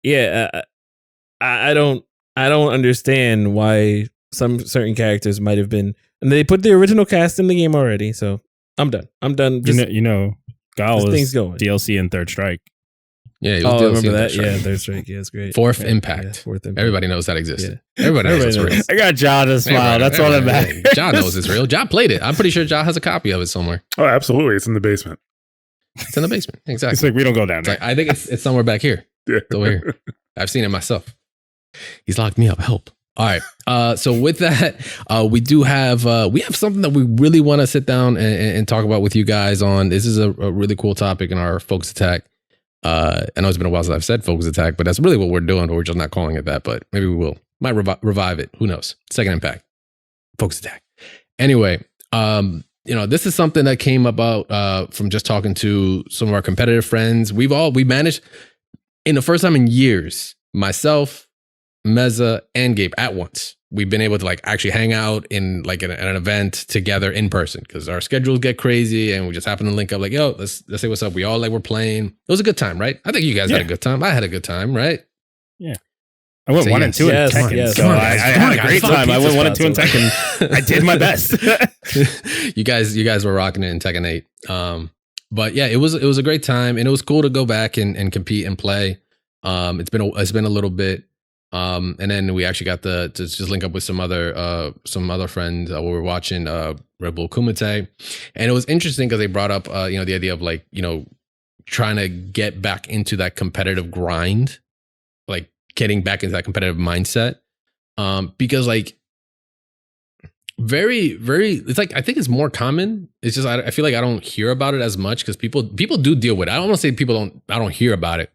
yeah, I don't understand why some certain characters might have been, and they put the original cast in the game already. So I'm done. Just, Guile was things going. DLC in Third Strike. Yeah, it was I DLC remember in that. Strike. Yeah, Third Strike. Yeah, it's great. Fourth Yeah, Impact. yeah, Fourth Impact. Everybody knows that exists. Yeah. Everybody knows it's Everybody real. knows. I got John to smile. That's all that matters. John knows it's real. John played it. I'm pretty sure John has a copy of it somewhere. Oh, absolutely. It's in the basement. It's in the basement. It's Exactly. like we don't go down It's there. like, I think it's somewhere back here. Yeah. It's over here. I've seen it myself. He's locked me up. Help. All right. So with that, we do have something that we really want to sit down and talk about with you guys on. This is a really cool topic in our Focus Attack. I know it's been a while since I've said Focus Attack, but that's really what we're doing, but we're just not calling it that. But maybe we will. Might revive it. Who knows? Second Impact. Focus attack. Anyway, this is something that came about from just talking to some of our competitive friends. We managed in the first time in years, myself, Meza, and Gabe at once. We've been able to like actually hang out in like an event together in person because our schedules get crazy and we just happen to link up like, yo, let's say what's up. We all like we're playing. It was a good time, right? I think you guys had a good time. I had a good time, right? Yeah. I went 1 and 2 in Tekken, so I had a great time. I went 1 and 2 in Tekken. I did my best. You guys were rocking it in Tekken 8. But yeah, it was a great time and it was cool to go back and compete and play. It's been a little bit. And then we actually got to just link up with some other friends. We were watching Red Bull Kumite, and it was interesting because they brought up the idea of like trying to get back into that competitive grind, like getting back into that competitive mindset. Because like very it's like I think it's more common. It's just I feel like I don't hear about it as much because people do deal with it. I don't want to say I don't hear about it.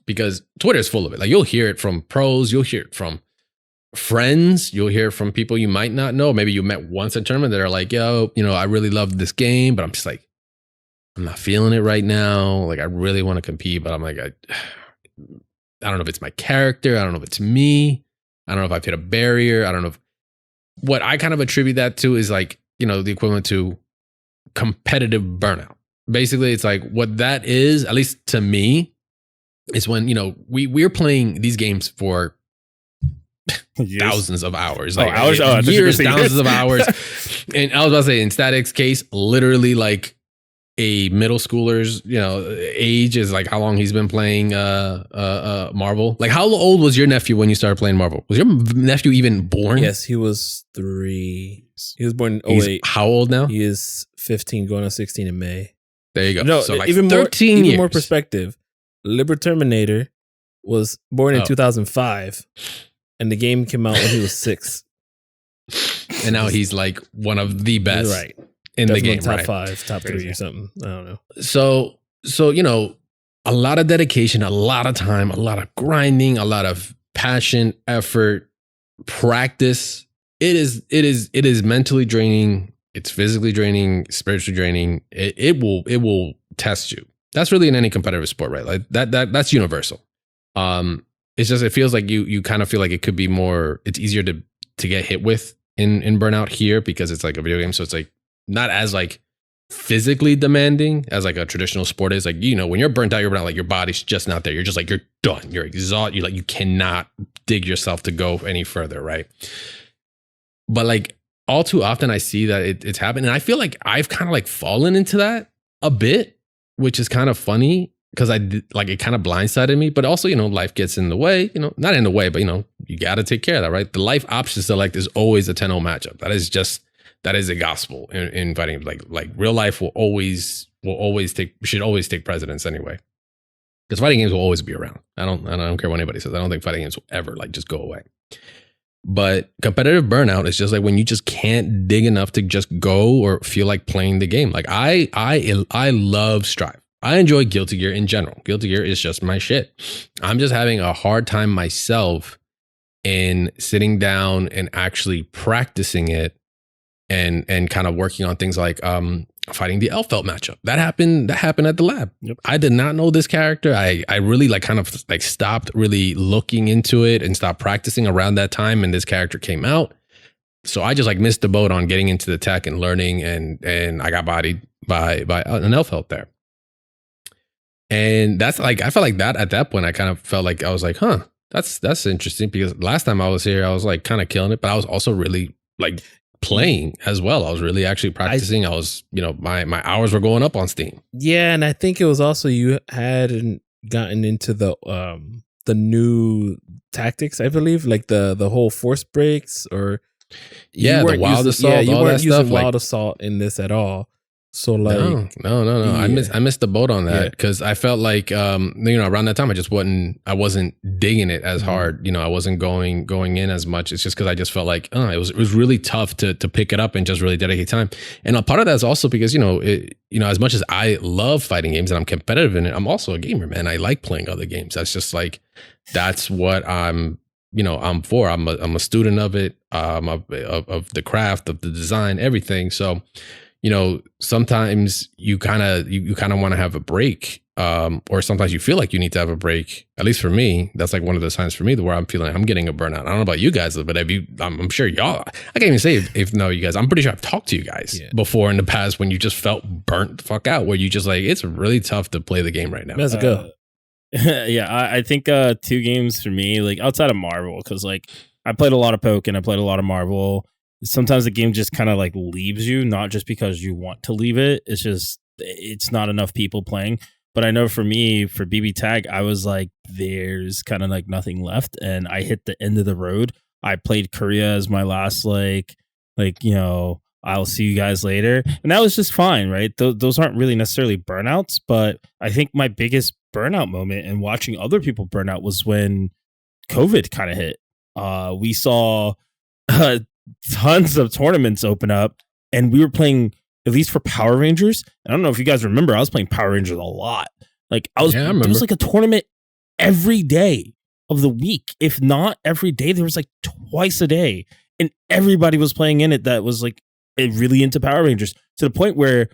Because Twitter is full of it. Like you'll hear it from pros, you'll hear it from friends, you'll hear it from people you might not know. Maybe you met once at a tournament that are like, yo, I really love this game, but I'm just like, I'm not feeling it right now. Like I really want to compete, but I'm like, I don't know if it's my character. I don't know if it's me. I don't know if I've hit a barrier. I don't know what I kind of attribute that to is like, the equivalent to competitive burnout. Basically, it's like what that is, at least to me, is when we're playing these games for thousands of hours, like years, thousands of hours. And I was about to say, in Static's case, literally like a middle schooler's age is like how long he's been playing Marvel. Like how old was your nephew when you started playing Marvel? Was your nephew even born? Yes, he was 3. He was born in 08. How old now? He is 15, going on 16 in May. There you go. No, so like even 13 years. Even more perspective. Terminator was born in 2005, and the game came out when he was 6. And now he's like one of the best in the game, top 5, top 3 or something. I don't know. So a lot of dedication, a lot of time, a lot of grinding, a lot of passion, effort, practice. It is mentally draining. It's physically draining, spiritually draining. It will test you. That's really in any competitive sport, right? Like that's universal. It's just, it feels like you kind of feel like it could be more, it's easier to get hit with in burnout here because it's like a video game. So it's like not as like physically demanding as like a traditional sport is. Like, when you're burnt out, you're burnt out, like your body's just not there. You're just like, you're done. You're exhausted. You cannot dig yourself to go any further. Right. But like all too often I see that it's happening. And I feel like I've kind of like fallen into that a bit, which is kind of funny because it kind of blindsided me, but also, life gets in the way, not in the way, but you got to take care of that, right? The life option select is always a 10-0 matchup. That is a gospel in fighting. Like real life should always take precedence anyway. Because fighting games will always be around. I don't care what anybody says. I don't think fighting games will ever just go away. But competitive burnout is just like when you just can't dig enough to just go or feel like playing the game. Like I love Strive. I enjoy Guilty Gear in general. Guilty Gear is just my shit. I'm just having a hard time myself in sitting down and actually practicing it and kind of working on things like fighting the Elfelt matchup. That happened at the lab. Yep. I did not know this character. I really stopped really looking into it and stopped practicing around that time, and this character came out. So I just missed the boat on getting into the tech and learning, and I got bodied by an Elfelt there. And that's I felt like that at that point, I kind of felt like I was like, huh, that's interesting, because last time I was here, I was kind of killing it, but I was also really playing as well. I was really actually practicing. I was, my hours were going up on Steam. Yeah, and I think it was also you hadn't gotten into the new tactics, I believe, like the whole force breaks or the wild assault. Yeah, you all weren't that using stuff, wild assault in this at all. So no. Yeah. I missed the boat on that because I felt like around that time I wasn't digging it as hard. I wasn't going in as much. It's just because I just felt like it was really tough to pick it up and just really dedicate time. And a part of that is also because as much as I love fighting games and I'm competitive in it, I'm also a gamer, man. I like playing other games. That's just that's what I'm I'm for. I'm a student of it, of the craft, of the design, everything. So, sometimes you kind of want to have a break, or sometimes you feel like you need to have a break. At least for me, that's like one of the signs for me where I'm feeling I'm getting a burnout. I don't know about you guys, but I'm sure y'all. I can't even say if no, you guys. I'm pretty sure I've talked to you guys before in the past when you just felt burnt the fuck out, where you just like it's really tough to play the game right now. Let's go. Yeah, I think 2 games for me, like outside of Marvel, because like I played a lot of Poke and I played a lot of Marvel. Sometimes the game just kind of like leaves you, not just because you want to leave it. It's just it's not enough people playing. But I know for me, for BB Tag, I was like, there's kind of like nothing left, and I hit the end of the road. I played Korea as my last I'll see you guys later, and that was just fine, right? Those aren't really necessarily burnouts, but I think my biggest burnout moment and watching other people burn out was when COVID kind of hit. We saw tons of tournaments open up, and we were playing, at least for Power Rangers. I don't know if you guys remember, I was playing Power Rangers a lot. Like there was like a tournament every day of the week. If not every day, there was like twice a day, and everybody was playing in it that was like really into Power Rangers, to the point where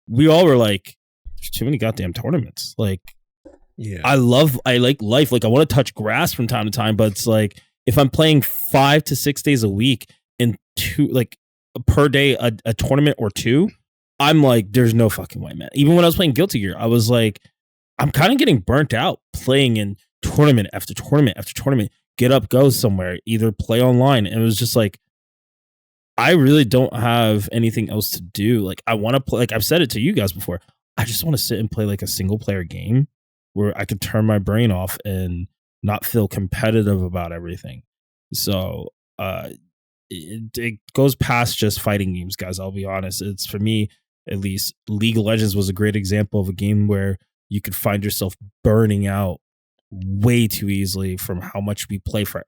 we all were like, there's too many goddamn tournaments. Like, yeah, I like life. Like I want to touch grass from time to time, but it's like, if I'm playing 5 to 6 days a week and 2, like per day, a tournament or 2, I'm like, there's no fucking way, man. Even when I was playing Guilty Gear, I was like, I'm kind of getting burnt out playing in tournament after tournament after tournament. Get up, go somewhere, either play online. And it was just like, I really don't have anything else to do. Like I want to play, like I've said it to you guys before, I just want to sit and play like a single player game where I could turn my brain off and not feel competitive about everything. So it goes past just fighting games, guys. I'll be honest. It's, for me, at least, League of Legends was a great example of a game where you could find yourself burning out way too easily from how much we play for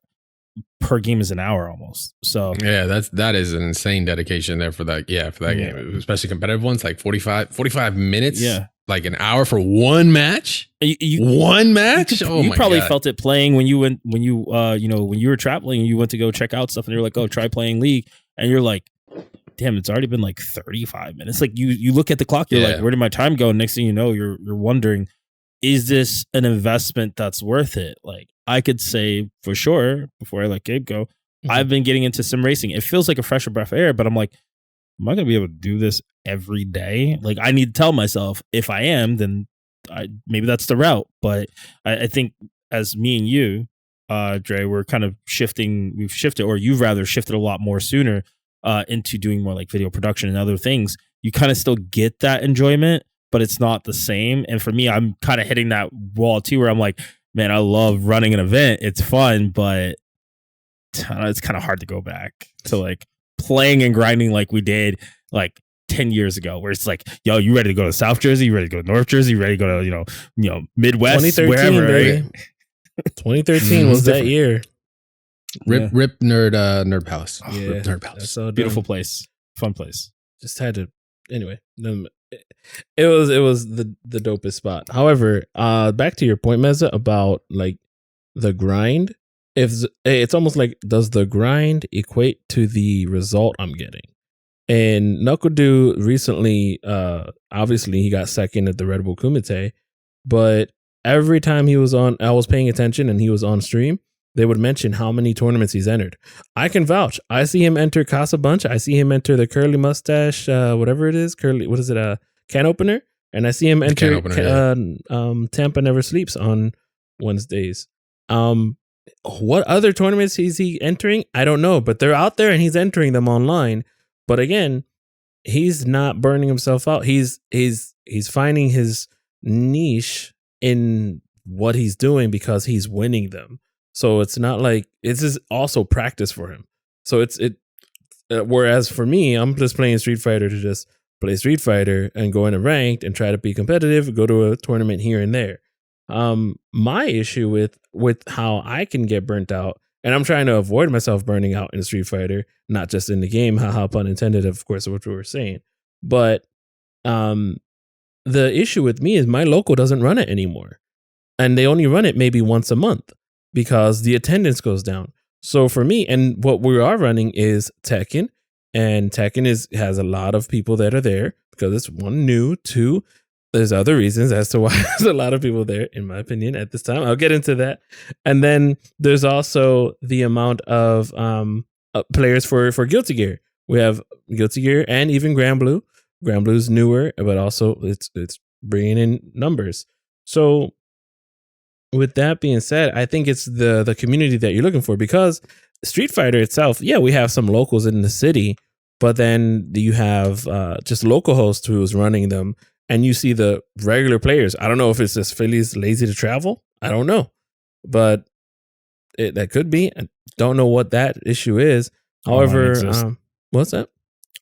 per game is an hour almost. So yeah, that is an insane dedication there for that. Yeah, for that game, especially competitive ones, like 45 minutes. Yeah. Like an hour for one match. One match. You probably felt it playing when you were traveling and you went to go check out stuff, and you're like, oh, try playing League, and you're like, damn, it's already been like 35 minutes. Like you look at the clock, you're like, where did my time go? And next thing you know, you're wondering, is this an investment that's worth it? Like I could say for sure, before I let Gabe go, I've been getting into sim racing. It feels like a fresher breath of air, but I'm like, am I going to be able to do this every day? Like I need to tell myself, if I am, then maybe that's the route. But I think as me and you, Dre, we're kind of shifting. We've shifted, or you've rather shifted a lot more sooner into doing more like video production and other things. You kind of still get that enjoyment, but it's not the same. And for me, I'm kind of hitting that wall too, where I'm like, man, I love running an event. It's fun, but it's kind of hard to go back to like playing and grinding like we did like 10 years ago, where it's like, yo, you ready to go to South Jersey? You ready to go to North Jersey? You ready to go to, Midwest, wherever, right? 2013 was that year. Rip Nerd Palace. Yeah. Rip Nerd Palace. So beautiful place. Fun place. Just had to, anyway. It was the dopest spot. However, back to your point, Meza, about like the grind. It's almost like, does the grind equate to the result I'm getting? And NuckleDo recently, obviously he got second at the Red Bull Kumite, but every time he was on, I was paying attention and he was on stream, they would mention how many tournaments he's entered. I can vouch. I see him enter Casa Bunch. I see him enter the Curly Mustache, whatever it is, can opener. And I see him enter Tampa Never Sleeps on Wednesdays. What other tournaments is he entering? I don't know, but they're out there and he's entering them online. But again, he's not burning himself out. He's finding his niche in what he's doing because he's winning them. So it's not like, this is also practice for him. So whereas for me, I'm just playing Street Fighter to just play Street Fighter and go into ranked and try to be competitive, go to a tournament here and there. My issue with how I can get burnt out, and I'm trying to avoid myself burning out in Street Fighter, not just in the game, haha, pun intended, of course, what we were saying. But the issue with me is my local doesn't run it anymore. And they only run it maybe once a month. because the attendance goes down. So for me, and what we are running is Tekken, and Tekken has a lot of people that are there because it's one, new, two, there's other reasons as to why there's a lot of people there, in my opinion, at this time. I'll get into that. And then there's also the amount of players for Guilty Gear. We have Guilty Gear and even Grand Blue. Grand Blue's newer, but also it's bringing in numbers. So with that being said, I think it's the community that you're looking for, because Street Fighter itself, yeah, we have some locals in the city, but then you have just local host who's running them, and you see the regular players. I don't know if it's just Philly's lazy to travel. I don't know, but that could be. I don't know what that issue is. However, what's that?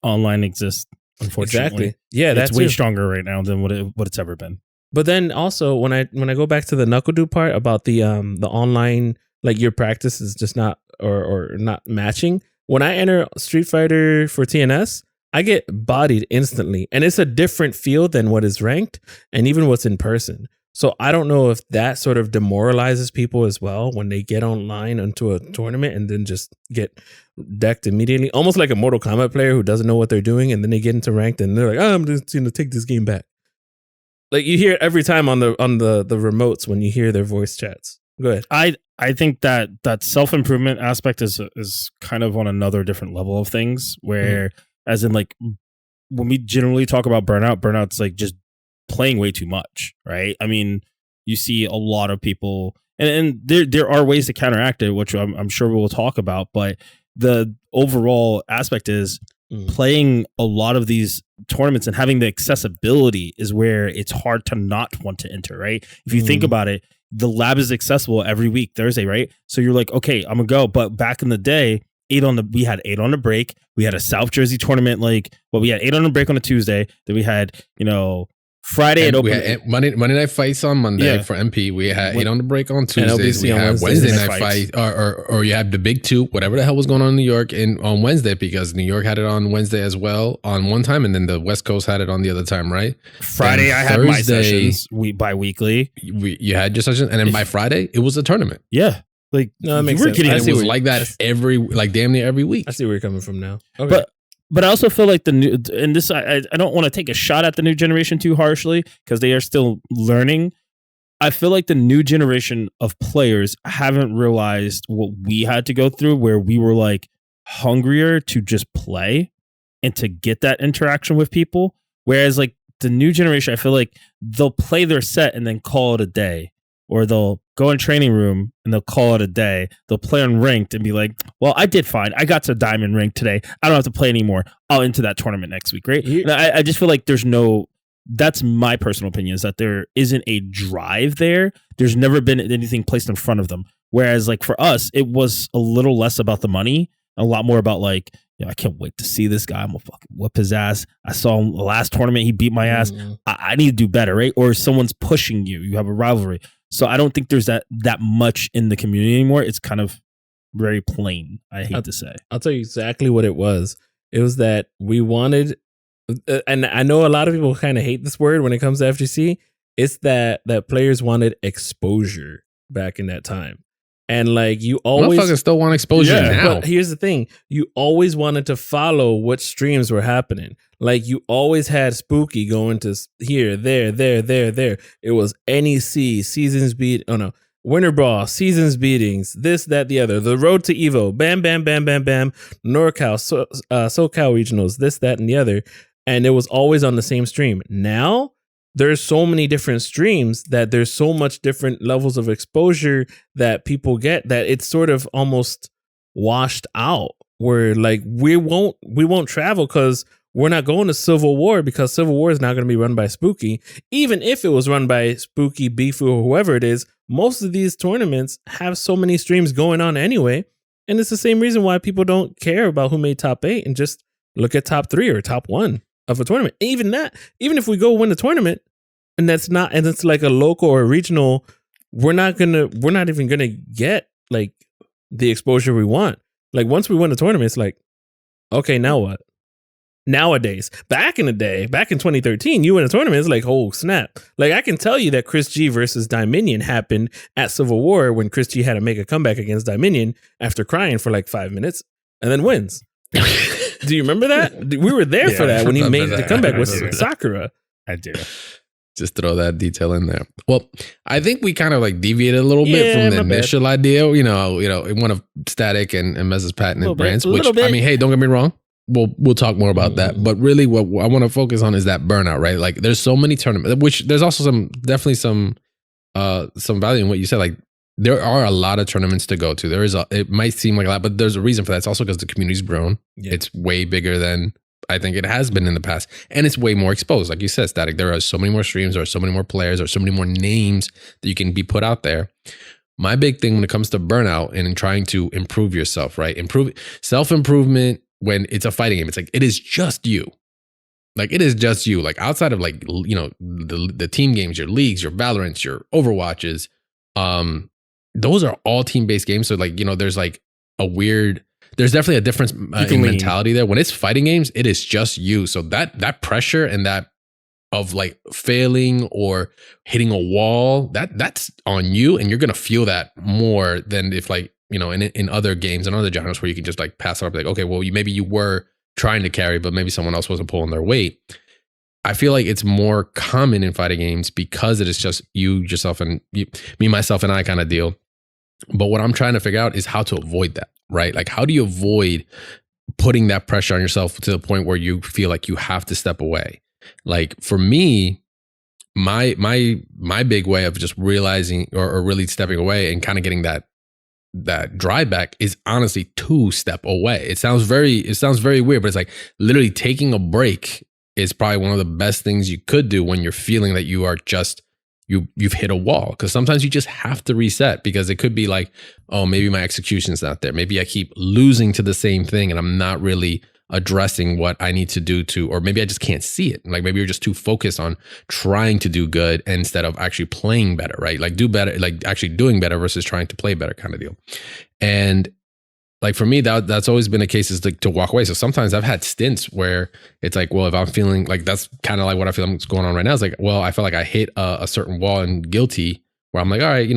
Online exists, unfortunately. Exactly. Yeah, that's way stronger right now than what it's ever been. But then also when I go back to the knuckle do part about the online, like your practice is just not or not matching. When I enter Street Fighter for TNS, I get bodied instantly, and it's a different feel than what is ranked and even what's in person. So I don't know if that sort of demoralizes people as well when they get online into a tournament and then just get decked immediately, almost like a Mortal Kombat player who doesn't know what they're doing, and then they get into ranked and they're like, "Oh, I'm just going to take this game back." Like you hear it every time on the remotes when you hear their voice chats. Go ahead. I think that self-improvement aspect is kind of on another different level of things, where as in like when we generally talk about burnout's like just playing way too much, right? I mean, you see a lot of people, and there are ways to counteract it, which I'm sure we will talk about, but the overall aspect is playing a lot of these tournaments and having the accessibility is where it's hard to not want to enter, right? If you think about it, the lab is accessible every week, Thursday, right? So you're like, okay, I'm gonna go. But back in the day, we had 8 on the break. We had a South Jersey tournament, we had 8 on the break on a Tuesday. Then we had, Friday and we had Monday night fights on Monday for MP. We had 8 on the break on Tuesdays. We had Wednesday night fight, or you have the big 2, whatever the hell was going on in New York on Wednesday, because New York had it on Wednesday as well on one time, and then the West Coast had it on the other time, right? Friday, I had my sessions bi-weekly. You had your session, and then by Friday it was a tournament. Yeah, like no, that makes sense. It was like that damn near every week. I see where you're coming from now. Okay. But I also feel like I don't want to take a shot at the new generation too harshly, because they are still learning. I feel like the new generation of players haven't realized what we had to go through, where we were like hungrier to just play and to get that interaction with people. Whereas like the new generation, I feel like they'll play their set and then call it a day. Or they'll go in training room and they'll call it a day. They'll play on ranked and be like, well, I did fine. I got to diamond rank today. I don't have to play anymore. I'll into that tournament next week, right? And I just feel like that's my personal opinion, is that there isn't a drive there. There's never been anything placed in front of them. Whereas like for us, it was a little less about the money, a lot more about like, I can't wait to see this guy. I'm gonna fucking whip his ass. I saw him the last tournament. He beat my ass. I need to do better, right? Or someone's pushing you. You have a rivalry. So I don't think there's that much in the community anymore. It's kind of very plain, I hate to say. I'll tell you exactly what it was. It was that we wanted, and I know a lot of people kind of hate this word when it comes to FGC. It's that players wanted exposure back in that time. And like you always motherfuckers still want exposure now. But here's the thing. You always wanted to follow what streams were happening. Like you always had Spooky going to here, there. It was NEC, seasons beat. Oh no. Winter Brawl, seasons beatings, this, that, the other. The road to Evo, bam, bam, bam, bam, bam. NorCal, SoCal regionals, this, that, and the other. And it was always on the same stream. Now, there's so many different streams that there's so much different levels of exposure that people get that it's sort of almost washed out, where like we won't travel because we're not going to Civil War, because Civil War is not going to be run by Spooky. Even if it was run by Spooky, Beefu, or whoever it is, most of these tournaments have so many streams going on anyway. And it's the same reason why people don't care about who made top 8 and just look at top 3 or top 1 of a tournament. Even if we go win the tournament and it's like a local or a regional, we're not even gonna get like the exposure we want. Like once we win the tournament, it's like, okay, now what? Nowadays, back in the day, back in 2013, you in a tournament, it's like, oh snap. Like I can tell you that Chris G versus Dominion happened at Civil War when Chris G had to make a comeback against Dominion after crying for like 5 minutes and then wins. Do you remember that? We were there for that when he made the comeback with Sakura. I do. Just throw that detail in there. Well, I think we kind of like deviated a little bit from the initial idea, one of Static and Mez's patented brands, which, I mean, hey, don't get me wrong. We'll talk more about that. But really what I want to focus on is that burnout, right? Like there's so many tournaments, which there's also definitely some value in what you said. Like there are a lot of tournaments to go to. It might seem like a lot, but there's a reason for that. It's also because the community's grown. Yeah. It's way bigger than I think it has been in the past. And it's way more exposed. Like you said, Static, there are so many more streams, there are so many more players, there are so many more names that you can be put out there. My big thing when it comes to burnout and in trying to improve yourself, right? Self-improvement when it's a fighting game, it's like, it is just you. Like, it is just you. Like, outside of like, the team games, your leagues, your Valorants, your Overwatches, those are all team-based games. So like, there's like there's definitely a difference in mentality there. When it's fighting games, it is just you. So that pressure and that of like failing or hitting a wall, that's on you. And you're going to feel that more than if like, in other games and other genres where you can just like pass it up like, okay, well, maybe you were trying to carry, but maybe someone else wasn't pulling their weight. I feel like it's more common in fighting games because it is just you, yourself, and me, myself, and I kind of deal. But what I'm trying to figure out is how to avoid that, right? Like, how do you avoid putting that pressure on yourself to the point where you feel like you have to step away? Like for me, my big way of just realizing or really stepping away and kind of getting that drive back is honestly to step away. It sounds very weird, but it's like literally taking a break is probably one of the best things you could do when you're feeling that you are just you've hit a wall. Because sometimes you just have to reset, because it could be like, oh, maybe my execution's not there. Maybe I keep losing to the same thing and I'm not really addressing what I need to do or maybe I just can't see it. Like maybe you're just too focused on trying to do good instead of actually playing better, right? Like do better, like actually doing better versus trying to play better kind of deal. And like for me, that's always been the case, is to walk away. So sometimes I've had stints where it's like, well, if I'm feeling like, that's kind of like what I feel like is going on right now. It's like, well, I feel like I hit a certain wall and guilty where I'm like, all right,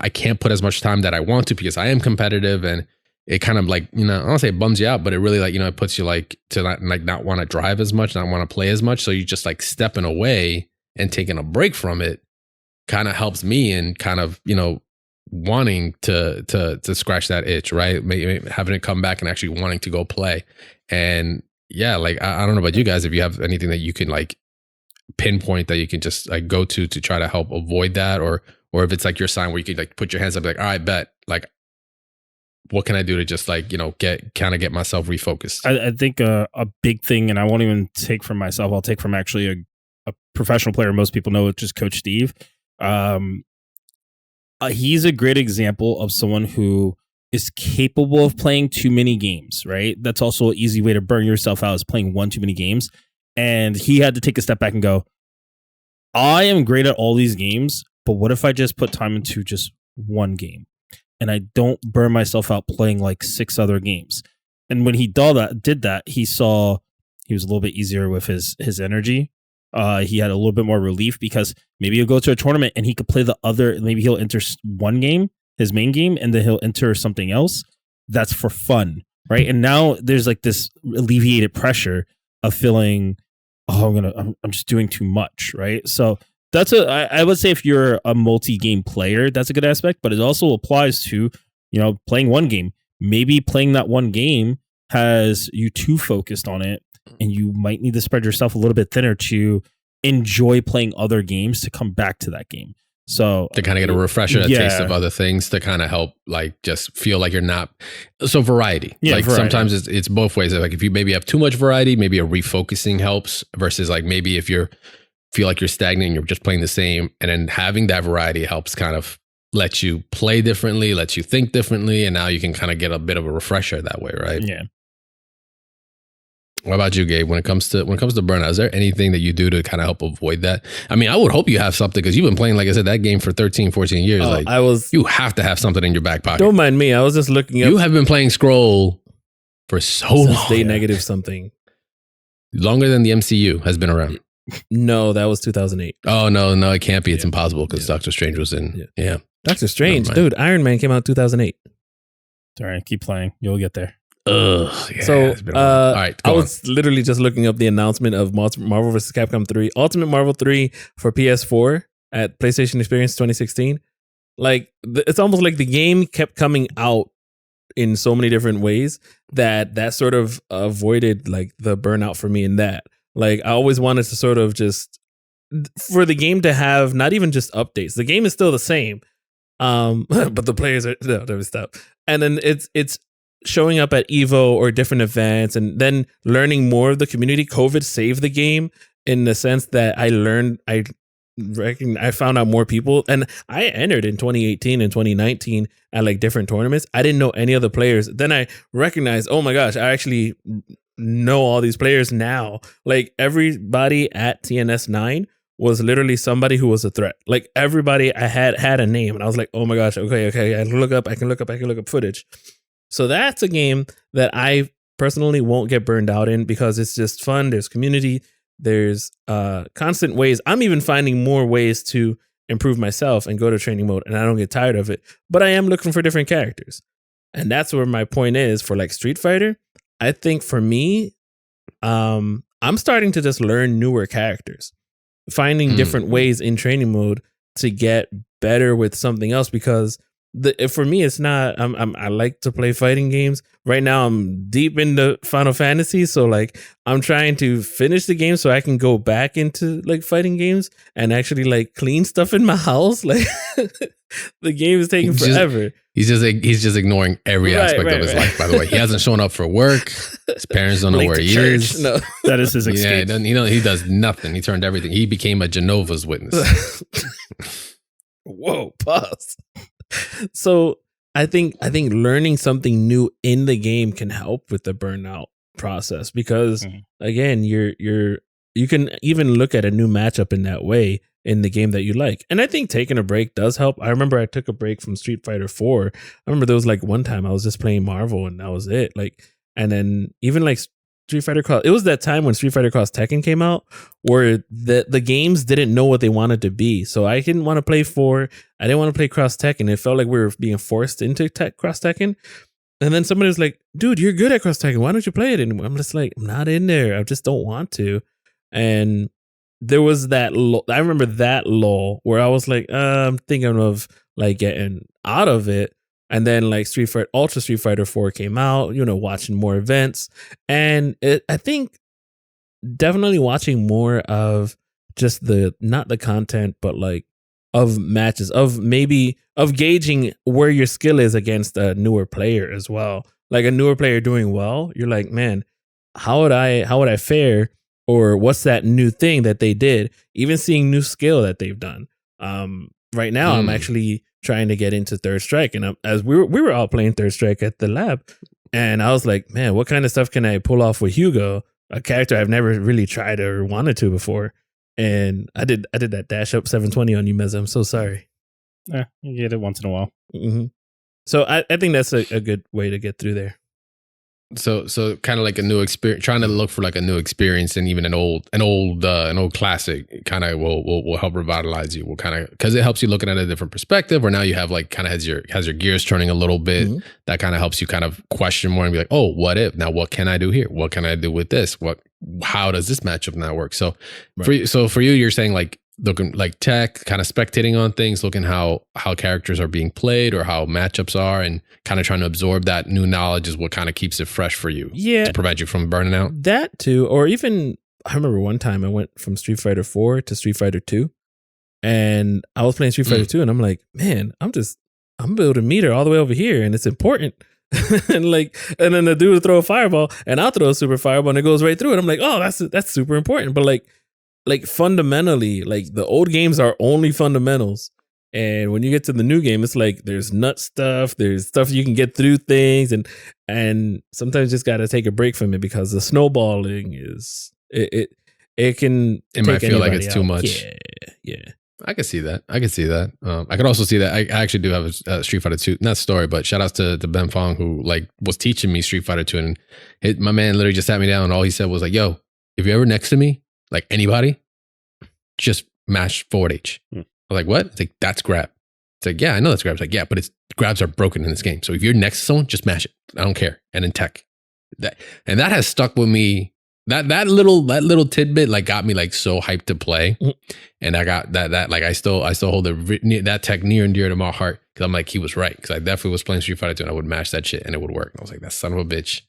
I can't put as much time that I want to because I am competitive, and it kind of like, I don't want to say it bums you out, but it really like, it puts you like to not want to drive as much, not want to play as much. So you just like stepping away and taking a break from it kind of helps me in kind of, wanting to scratch that itch, right? Maybe having it come back and actually wanting to go play. And yeah, like, I don't know about you guys, if you have anything that you can like pinpoint that you can just like go to try to help avoid that, or if it's like your sign where you could like put your hands up like, all right, bet, like, what can I do to just like, get myself refocused? I think a big thing, and I won't even take from myself, I'll take from actually a professional player most people know, which is Coach Steve. He's a great example of someone who is capable of playing too many games, right? That's also an easy way to burn yourself out, is playing one too many games. And he had to take a step back and go, I am great at all these games, but what if I just put time into just one game and I don't burn myself out playing like 6 other games? And when he did that, he saw he was a little bit easier with his energy. He had a little bit more relief, because maybe he'll go to a tournament and he could play the other. Maybe he'll enter one game, his main game, and then he'll enter something else that's for fun, right? And now there's like this alleviated pressure of feeling, oh, I'm just doing too much, right? So that's I would say if you're a multi-game player, that's a good aspect, but it also applies to, playing one game. Maybe playing that one game has you too focused on it, and you might need to spread yourself a little bit thinner to enjoy playing other games to come back to that game. So to kind of get a refresher, a taste of other things to kind of help, like, just feel like you're not. So variety. Yeah, like variety. Sometimes it's both ways. Like if you maybe have too much variety, maybe a refocusing helps, versus like maybe if you feel like you're stagnant and you're just playing the same, and then having that variety helps kind of let you play differently, lets you think differently, and now you can kind of get a bit of a refresher that way, right? Yeah. What about you, Gabe? When it comes to burnout, is there anything that you do to kind of help avoid that? I mean, I would hope you have something, because you've been playing, like I said, that game for 13, 14 years. You have to have something in your back pocket. Don't mind me. I was just looking up. You have been playing Scroll for so long. Stay negative something. Longer than the MCU has been around. No, that was 2008. Oh, no, it can't be. It's impossible because Doctor Strange was in. Yeah. Doctor Strange, dude, Iron Man came out 2008. All right, keep playing. You'll get there. Ugh. Yeah, So, all right, I was literally just looking up the announcement of Marvel vs. Capcom 3, Ultimate Marvel 3 for PS4 at PlayStation Experience 2016. Like, it's almost like the game kept coming out in so many different ways that sort of avoided like the burnout for me in that. Like, I always wanted to sort of just for the game to have not even just updates. The game is still the same, but the players are no, let me stop. And then it's showing up at Evo or different events, and then learning more of the community. COVID saved the game in the sense that I found out more people, and I entered in 2018 and 2019 at like different tournaments. I didn't know any other players. Then I recognized, oh my gosh, I actually know all these players now. Like everybody at TNS 9 was literally somebody who was a threat. Like everybody I had a name, and I was like, oh my gosh, okay, I can look up footage. So that's a game that I personally won't get burned out in because it's just fun. There's community. There's constant ways. I'm even finding more ways to improve myself and go to training mode, and I don't get tired of it. But I am looking for different characters. And that's where my point is for like Street Fighter. I think for me, I'm starting to just learn newer characters, finding different ways in training mode to get better with something else because for me, it's not. I like to play fighting games. Right now, I'm deep into Final Fantasy, so like I'm trying to finish the game so I can go back into like fighting games and actually like clean stuff in my house. Like the game is taking forever. He's just ignoring every aspect of his life. By the way, he hasn't shown up for work. His parents don't know where he is. No, that is his escape. Yeah, he does nothing. He turned everything. He became a Jehovah's Witness. Whoa, pause. So I think learning something new in the game can help with the burnout process because again, you can even look at a new matchup in that way in the game that you like. And I think taking a break does help. I remember I took a break from Street Fighter 4. I remember there was like one time I was just playing Marvel and that was it. Like, and then even like Street Fighter Cross, it was that time when Street Fighter Cross Tekken came out where the games didn't know what they wanted to be. So I didn't want to play 4. I didn't want to play Cross Tekken. It felt like we were being forced into Cross Tekken. And then somebody was like, dude, you're good at Cross Tekken. Why don't you play it anymore? I'm just like, I'm not in there. I just don't want to. And there was that, I remember that lull where I was like, I'm thinking of like getting out of it. And then like Ultra Street Fighter 4 came out, watching more events. And I think definitely watching more of just not the content, but like of matches, of gauging where your skill is against a newer player as well. Like a newer player doing well, you're like, man, how would I fare? Or what's that new thing that they did? Even seeing new skill that they've done. Right now, I'm actually trying to get into Third Strike, and as we were all playing Third Strike at the lab, and I was like, man, what kind of stuff can I pull off with Hugo, a character I've never really tried or wanted to before? And I did that dash up 720 on you, Meza. I'm so sorry. Yeah, you get it once in a while. Mm-hmm. So I think that's a good way to get through there. So kind of like a new experience, trying to look for like a new experience, and even an old classic kind of will help revitalize you. Will kind of, because it helps you looking at a different perspective, or now you have like kind of has your gears turning a little bit. Mm-hmm. That kind of helps you kind of question more and be like, oh, what if? Now what can I do here? What can I do with this? How does this matchup now work? So for you, you're saying like looking like tech, kind of spectating on things, looking how characters are being played or how matchups are, and kind of trying to absorb that new knowledge is what kind of keeps it fresh for you. Yeah, to prevent you from burning out. That too, or even I remember one time I went from Street Fighter 4 to Street Fighter 2, and I was playing Street Fighter 2, and I'm like, man, I'm able to meet her all the way over here, and it's important. and then the dude would throw a fireball, and I'll throw a super fireball, and it goes right through it. I'm like, oh, that's super important, but like fundamentally, like the old games are only fundamentals. And when you get to the new game, it's like there's nut stuff, there's stuff you can get through things, and sometimes just got to take a break from it because the snowballing is it can. It might feel like it's too much. Yeah. I can see that. I could also see that. I actually do have a Street Fighter 2, not story, but shout outs to Ben Fong, who like was teaching me Street Fighter 2, and my man literally just sat me down, and all he said was like, yo, if you're ever next to me, like anybody, just mash forward H. I was like, what? It's like, that's grab. It's like, yeah, I know that's grab. It's like, yeah, but it's grabs are broken in this game. So if you're next to someone, just mash it. I don't care. And in tech, that has stuck with me. That little tidbit like got me like so hyped to play, and I got that like I still hold that tech near and dear to my heart because I'm like, he was right, because I definitely was playing Street Fighter 2 and I would mash that shit and it would work. And I was like, that son of a bitch,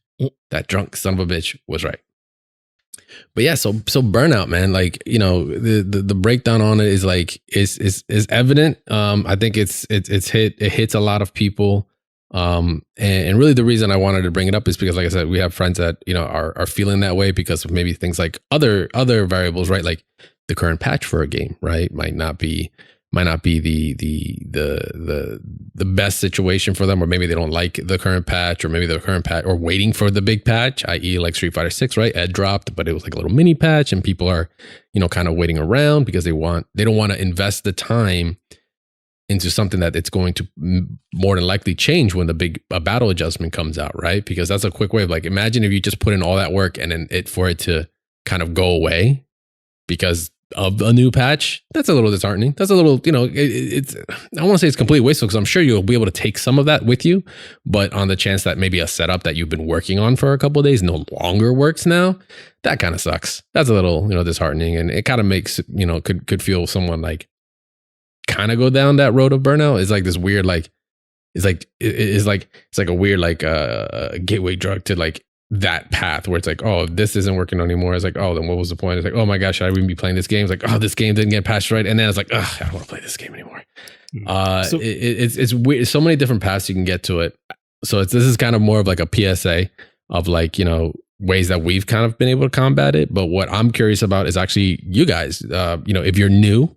that drunk son of a bitch was right. But yeah, so burnout, man, like, you know, the breakdown on it is like is evident. I think it hits a lot of people. And really the reason I wanted to bring it up is because, like I said, we have friends that, you know, are feeling that way because of maybe things like other variables, right? Like the current patch for a game, right? Might not be the best situation for them, or maybe they don't like the current patch, or maybe the current patch, or waiting for the big patch, i.e. like Street Fighter 6, right? Ed dropped, but it was like a little mini patch, and people are, you know, kind of waiting around because they don't want to invest the time into something that it's going to more than likely change when the big battle adjustment comes out, right? Because that's a quick way of like, imagine if you just put in all that work and then for it to kind of go away because of a new patch. That's a little disheartening. That's a little, you know, it's I want to say it's completely wasteful, because I'm sure you'll be able to take some of that with you, but on the chance that maybe a setup that you've been working on for a couple of days no longer works now, that kind of sucks. That's a little, you know, disheartening, and it kind of makes, you know, could feel someone like kind of go down that road of burnout. It's like this weird, like, it's like a weird, like gateway drug to like that path where it's like, oh, if this isn't working anymore, it's like, oh, then what was the point? It's like, oh my gosh, should I even be playing this game? It's like, oh, this game didn't get patched right. And then it's like, oh, I don't want to play this game anymore. It's weird. So many different paths you can get to it. So this is kind of more of like a PSA of like, you know, ways that we've kind of been able to combat it. But what I'm curious about is actually you guys, you know, if you're new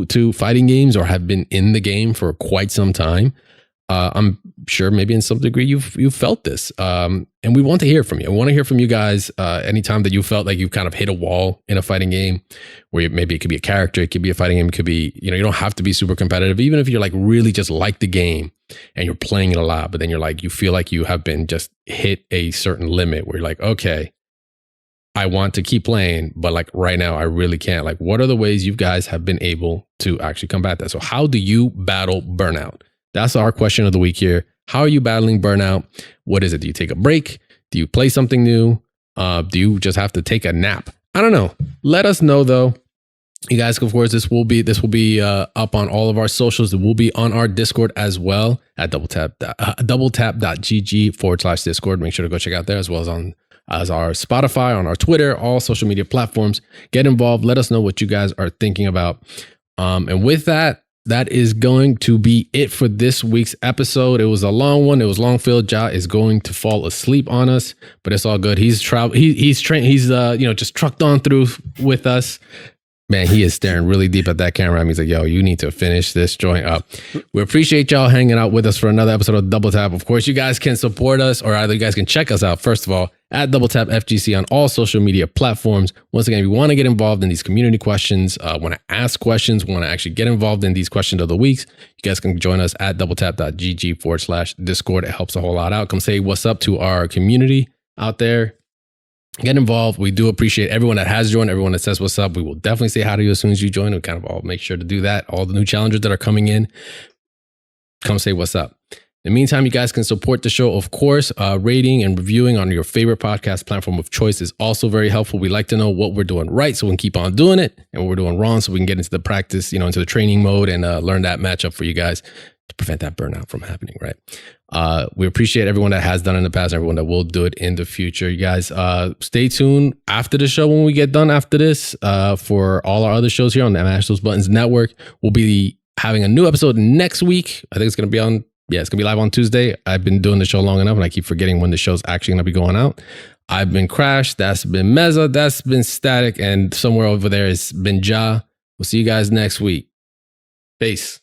to fighting games or have been in the game for quite some time, I'm sure maybe in some degree you've felt this, and we want to hear from you. I want to hear from you guys anytime that you felt like you've kind of hit a wall in a fighting game, where maybe it could be a character, it could be a fighting game, it could be, you know, you don't have to be super competitive, even if you're like really just like the game and you're playing it a lot, but then you're like, you feel like you have been just hit a certain limit where you're like, okay, I want to keep playing, but like right now I really can't. Like, what are the ways you guys have been able to actually combat that? So how do you battle burnout? That's our question of the week here. How are you battling burnout? What is it? Do you take a break? Do you play something new? Do you just have to take a nap? I don't know. Let us know though. You guys, of course, this will be up on all of our socials. It will be on our Discord as well at doubletap.gg/Discord. Make sure to go check out there, as well as our Spotify, on our Twitter, all social media platforms. Get involved. Let us know what you guys are thinking about. And with that is going to be it for this week's episode. It was a long one. It was long filled. Ja is going to fall asleep on us, but it's all good. He's just trucked on through with us. Man, he is staring really deep at that camera. He's like, yo, you need to finish this joint up. We appreciate y'all hanging out with us for another episode of Double Tap. Of course, you guys can support us, or either you guys can check us out, first of all, at Double Tap FGC on all social media platforms. Once again, if you want to get involved in these community questions, want to ask questions, want to actually get involved in these questions of the weeks, you guys can join us at doubletap.gg/Discord. It helps a whole lot out. Come say what's up to our community out there. Get involved. We do appreciate everyone that has joined, everyone that says what's up. We will definitely say hi to you as soon as you join. We kind of all make sure to do that. All the new challengers that are coming in, come say what's up. In the meantime, you guys can support the show, of course. Rating and reviewing on your favorite podcast platform of choice is also very helpful. We like to know what we're doing right so we can keep on doing it, and what we're doing wrong so we can get into the practice, into the training mode, and learn that matchup for you guys to prevent that burnout from happening, right? We appreciate everyone that has done in the past, and everyone that will do it in the future. You guys, stay tuned after the show when we get done after this for all our other shows here on the Mash Those Buttons Network. We'll be having a new episode next week. I think it's going to be on, it's going to be live on Tuesday. I've been doing the show long enough, and I keep forgetting when the show's actually going to be going out. I've been Crash. That's been Meza. That's been Static. And somewhere over there has been Ja. We'll see you guys next week. Peace.